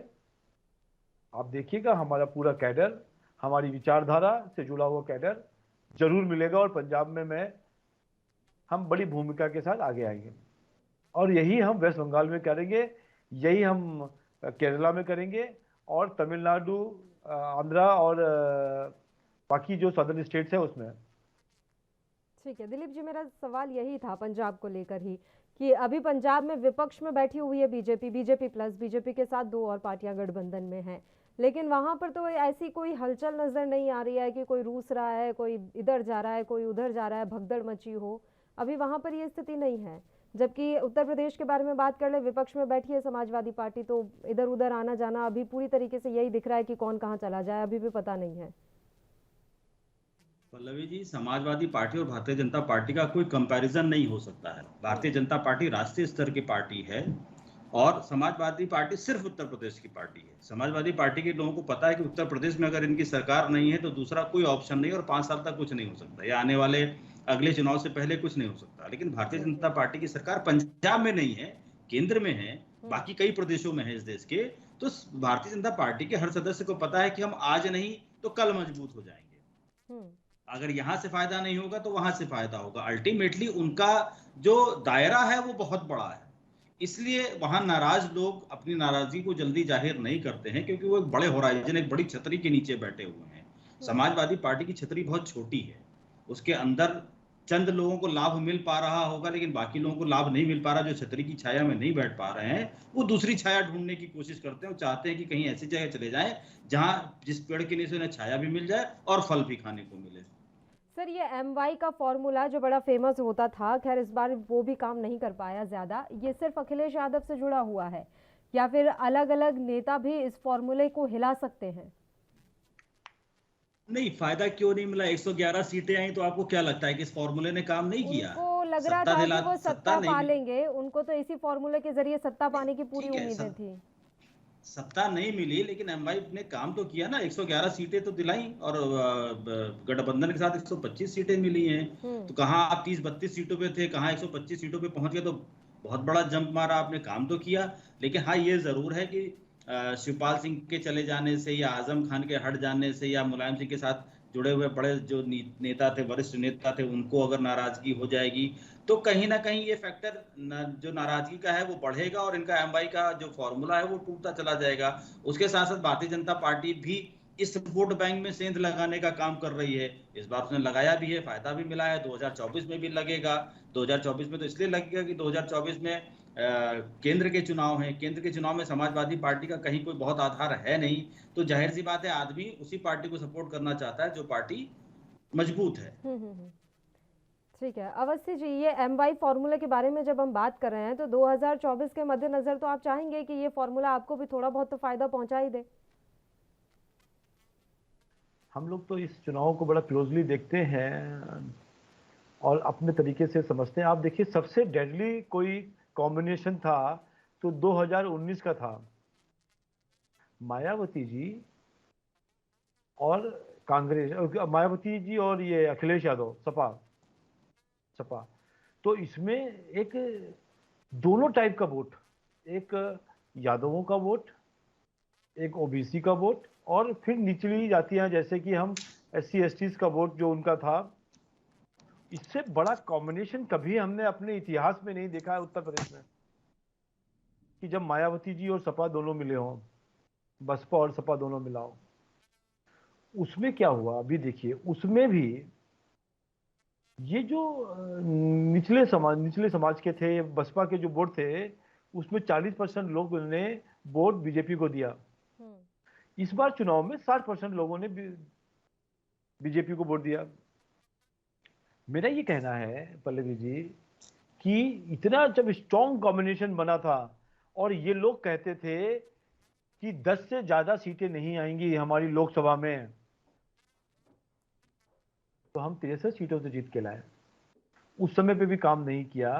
आप देखिएगा हमारा पूरा कैडर, हमारी विचारधारा से जुड़ा हुआ कैडर जरूर मिलेगा और पंजाब में हम बड़ी भूमिका के साथ आगे आएंगे। और यही हम वेस्ट बंगाल में करेंगे, यही हम केरला में करेंगे और तमिलनाडु, आंध्रा और बाकी जो सदर्न स्टेट्स है उसमें। ठीक है दिलीप जी, मेरा सवाल यही था पंजाब को लेकर ही कि अभी पंजाब में विपक्ष में बैठी हुई है बीजेपी प्लस, बीजेपी के साथ 2 और पार्टियां गठबंधन में हैं, लेकिन वहां पर तो ऐसी कोई हलचल नजर नहीं आ रही है कि कोई रूस रहा है, कोई इधर जा रहा है, कोई उधर जा रहा है, भगदड़ मची हो। अभी वहां पर ये स्थिति नहीं है। जबकि उत्तर प्रदेश के बारे में बात कर ले, विपक्ष में बैठी है समाजवादी पार्टी, तो इधर उधर आना जाना अभी पूरी तरीके से यही दिख रहा है कि कौन कहाँ चला जाए, अभी भी पता नहीं है। पल्लवी जी, समाजवादी पार्टी और भारतीय जनता पार्टी का कोई कंपैरिजन नहीं हो सकता है। भारतीय जनता पार्टी राष्ट्रीय स्तर की पार्टी है और समाजवादी पार्टी सिर्फ उत्तर प्रदेश की पार्टी है। समाजवादी पार्टी के लोगों को पता है कि उत्तर प्रदेश में अगर इनकी सरकार नहीं है तो दूसरा कोई ऑप्शन नहीं और 5 साल तक कुछ नहीं हो सकता, या आने वाले अगले चुनाव से पहले कुछ नहीं हो सकता। लेकिन भारतीय जनता पार्टी की सरकार पंजाब में नहीं है, केंद्र में है, बाकी कई प्रदेशों में है इस देश के। तो भारतीय जनता पार्टी के हर सदस्य को पता है कि हम आज नहीं तो कल मजबूत हो जाएंगे। अगर यहाँ से फायदा नहीं होगा तो वहां से फायदा होगा। अल्टीमेटली उनका जो दायरा है वो बहुत बड़ा है, इसलिए वहां नाराज लोग अपनी नाराजगी को जल्दी जाहिर नहीं करते हैं, क्योंकि वो एक बड़े होराइजन, एक बड़ी छतरी के नीचे बैठे हुए हैं। समाजवादी पार्टी की छतरी बहुत छोटी है, उसके अंदर चंद लोगों को लाभ मिल पा रहा होगा, लेकिन बाकी लोगों को लाभ नहीं मिल पा रहा। जो छतरी की छाया में नहीं बैठ पा रहे हैं, वो दूसरी छाया ढूंढने की कोशिश करते हैं। वो चाहते हैं कि कहीं ऐसी जगह चले जाएं जहां जिस पेड़ के नीचे उन्हें छाया भी मिल जाए और फल भी खाने को मिले। सर, ये MY का फॉर्मूला जो बड़ा फेमस होता था, खैर इस बार वो भी काम नहीं कर पाया ज्यादा। ये सिर्फ अखिलेश यादव से जुड़ा हुआ है या फिर अलग अलग नेता भी इस फॉर्मूले को हिला सकते हैं? नहीं, फायदा क्यों नहीं मिला? 111 सीटें आई तो आपको क्या लगता है कि इस फॉर्मूले ने काम नहीं किया? उनको लग रहा सत्ता था दिला, कि वो सत्ता सत्ता नहीं पा मिली। लेंगे, उनको तो इसी फॉर्मूले के जरिए सत्ता पाने की पूरी ठीक है, उम्मीदें थी। सत्ता नहीं मिली, लेकिन एमवाई ने काम तो किया ना। 111 सीटें तो दिलाई, और गठबंधन के साथ 125 सीटें मिली हैं। तो कहाँ आप 30-32 सीटों पे थे, कहाँ 125 सीटों पे पहुंच गए। तो बहुत बड़ा जंप मारा आपने, काम तो किया। लेकिन हाँ, ये जरूर है कि शिवपाल सिंह के चले जाने से या आजम खान के हट जाने से या मुलायम सिंह के साथ जुड़े हुए बड़े जो नेता थे, वरिष्ठ नेता थे, उनको अगर नाराजगी हो जाएगी तो कहीं ना कहीं ये फैक्टर जो नाराजगी का है वो बढ़ेगा, और इनका एमवाई का जो फॉर्मूला है वो टूटता चला जाएगा। उसके साथ साथ भारतीय जनता पार्टी भी इस वोट बैंक में सेंध लगाने का काम कर रही है। इस बार उसने लगाया भी है, फायदा भी मिला है। 2024 में भी लगेगा। 2024 में तो इसलिए लगेगा कि 2024 में केंद्र के चुनाव हैं। केंद्र के चुनाव में समाजवादी पार्टी का कहीं कोई बहुत आधार है नहीं, तो जाहिर सी बात है आदमी उसी पार्टी को सपोर्ट करना चाहता है जो पार्टी मजबूत है। ठीक है अवस्थी जी, ये MY फॉर्मूले के बारे में जब हम बात कर रहे हैं तो 2024 के मद्देनजर तो आप चाहेंगे कि ये फॉर्मूला आपको भी थोड़ा बहुत तो फायदा पहुंचा ही दे? हम लोग तो इस चुनाव को बड़ा क्लोजली देखते हैं और अपने तरीके से समझते हैं। आप देखिए, सबसे डेडली कोई कॉम्बिनेशन था तो 2019 का था, मायावती जी और कांग्रेस, मायावती जी और ये अखिलेश यादव, सपा। तो इसमें एक दोनों टाइप का वोट, एक यादवों का वोट, एक ओबीसी का वोट, और फिर निचली जातियां जैसे कि हम SC STs का वोट जो उनका था। इससे बड़ा कॉम्बिनेशन कभी हमने अपने इतिहास में नहीं देखा है उत्तर प्रदेश में, कि जब मायावती जी और सपा दोनों मिले हों, बसपा और सपा दोनों मिला हो। उसमें क्या हुआ अभी देखिए, उसमें भी ये जो निचले समाज के थे, बसपा के जो वोट थे, उसमें 40% लोगों ने वोट बीजेपी को दिया। इस बार चुनाव में 60% लोगों ने बीजेपी को वोट दिया। मेरा ये कहना है पल्लवी जी कि इतना जब स्ट्रॉन्ग कॉम्बिनेशन बना था और ये लोग कहते थे कि 10 से ज्यादा सीटें नहीं आएंगी हमारी लोकसभा में, तो हम 63 सीटों से जीत के लाए। उस समय पे भी काम नहीं किया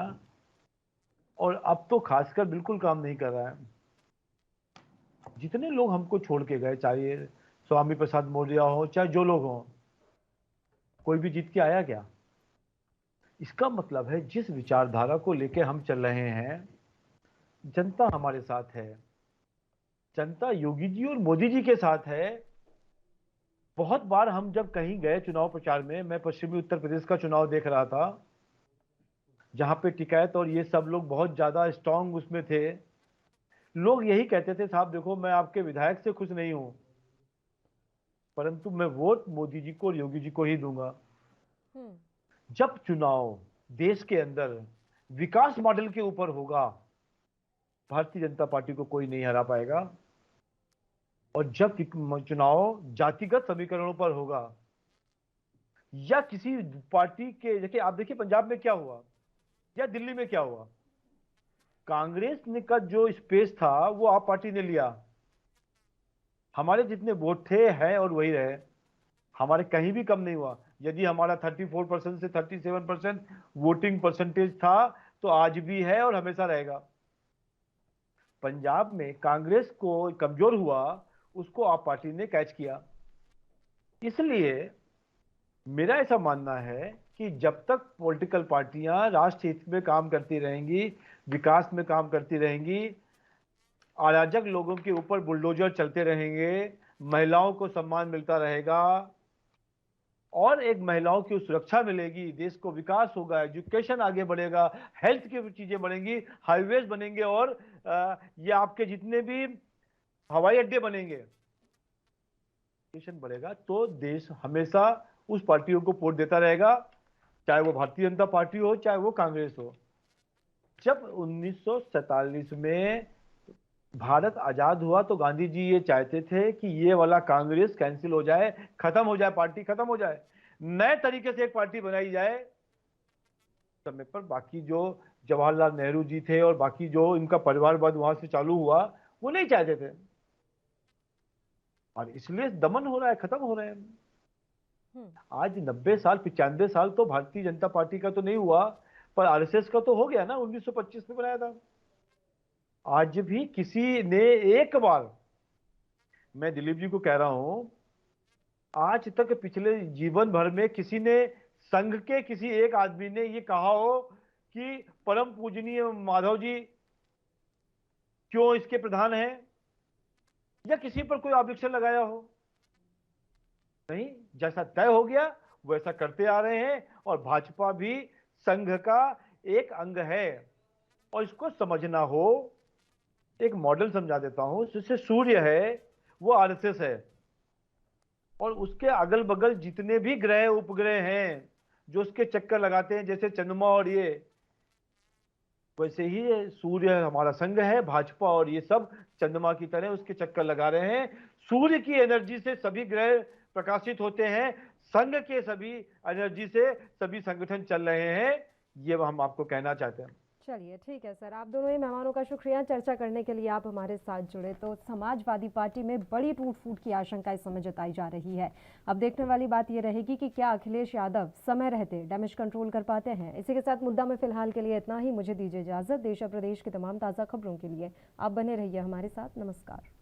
और अब तो खासकर बिल्कुल काम नहीं कर रहा है। जितने लोग हमको छोड़ के गए, चाहे स्वामी प्रसाद मौर्य हो, चाहे जो लोग हों, कोई भी जीत के आया क्या? इसका मतलब है जिस विचारधारा को लेकर हम चल रहे हैं, जनता हमारे साथ है, जनता योगी जी और मोदी जी के साथ है। बहुत बार हम जब कहीं गए चुनाव प्रचार में, मैं पश्चिमी उत्तर प्रदेश का चुनाव देख रहा था जहां पे टिकैत और ये सब लोग बहुत ज्यादा स्ट्रांग उसमें थे, लोग यही कहते थे, साहब देखो मैं आपके विधायक से खुश नहीं हूं, परंतु मैं वोट मोदी जी को और योगी जी को ही दूंगा। जब चुनाव देश के अंदर विकास मॉडल के ऊपर होगा, भारतीय जनता पार्टी को कोई नहीं हरा पाएगा। और जब चुनाव जातिगत समीकरणों पर होगा या किसी पार्टी के, देखिए आप देखिए पंजाब में क्या हुआ या दिल्ली में क्या हुआ, कांग्रेस ने का जो स्पेस था वो आप पार्टी ने लिया। हमारे जितने वोट थे हैं और वही रहे, हमारे कहीं भी कम नहीं हुआ। यदि हमारा 34% से 37% वोटिंग परसेंटेज था तो आज भी है और हमेशा रहेगा। पंजाब में कांग्रेस को कमजोर हुआ, उसको आप पार्टी ने कैच किया। इसलिए मेरा ऐसा मानना है कि जब तक पॉलिटिकल पार्टियां राष्ट्र हित में काम करती रहेंगी, विकास में काम करती रहेंगी, अराजक लोगों के ऊपर बुलडोजर चलते रहेंगे, महिलाओं को सम्मान मिलता रहेगा, और एक महिलाओं की सुरक्षा मिलेगी, देश को विकास होगा, एजुकेशन आगे बढ़ेगा, हेल्थ की चीजें बढ़ेंगी, हाईवेज बनेंगे और ये आपके जितने भी हवाई अड्डे बनेंगे, एजुकेशन बढ़ेगा, तो देश हमेशा उस पार्टियों को वोट देता रहेगा, चाहे वो भारतीय जनता पार्टी हो चाहे वो कांग्रेस हो। जब 1947 में भारत आजाद हुआ तो गांधी जी ये चाहते थे कि ये वाला कांग्रेस कैंसिल हो जाए, खत्म हो जाए, पार्टी खत्म हो जाए, नए तरीके से एक पार्टी बनाई जाए। समय पर बाकी जो जवाहरलाल नेहरू जी थे और बाकी जो इनका परिवारवाद वहां से चालू हुआ, वो नहीं चाहते थे, और इसलिए दमन हो रहा है, खत्म हो रहे हैं। आज 90 साल 95 साल तो भारतीय जनता पार्टी का तो नहीं हुआ, पर आरएसएस का तो हो गया ना, 1925 में बनाया था। आज भी किसी ने एक बार, मैं दिलीप जी को कह रहा हूं, आज तक पिछले जीवन भर में किसी ने, संघ के किसी एक आदमी ने ये कहा हो कि परम पूजनीय माधव जी क्यों इसके प्रधान हैं, या किसी पर कोई ऑब्जेक्शन लगाया हो? नहीं, जैसा तय हो गया वैसा करते आ रहे हैं, और भाजपा भी संघ का एक अंग है, और इसको समझना हो, एक मॉडल समझा देता हूं, जैसे सूर्य है वो आरएसएस है, और उसके अगल बगल जितने भी ग्रह उपग्रह हैं जो उसके चक्कर लगाते हैं, जैसे चंद्रमा और ये, वैसे ही सूर्य हमारा संघ है, भाजपा और ये सब चंद्रमा की तरह उसके चक्कर लगा रहे हैं। सूर्य की एनर्जी से सभी ग्रह प्रकाशित होते हैं, संघ के सभी एनर्जी से सभी संगठन चल रहे हैं, ये हम आपको कहना चाहते हैं। चलिए ठीक है सर, आप दोनों ही मेहमानों का शुक्रिया चर्चा करने के लिए आप हमारे साथ जुड़े। तो समाजवादी पार्टी में बड़ी टूट फूट की आशंका इस समय जताई जा रही है। अब देखने वाली बात ये रहेगी कि क्या अखिलेश यादव समय रहते डैमेज कंट्रोल कर पाते हैं। इसी के साथ मुद्दा में फिलहाल के लिए इतना ही। मुझे दीजिए इजाजत। देश और प्रदेश की तमाम ताज़ा खबरों के लिए आप बने रहिए हमारे साथ। नमस्कार।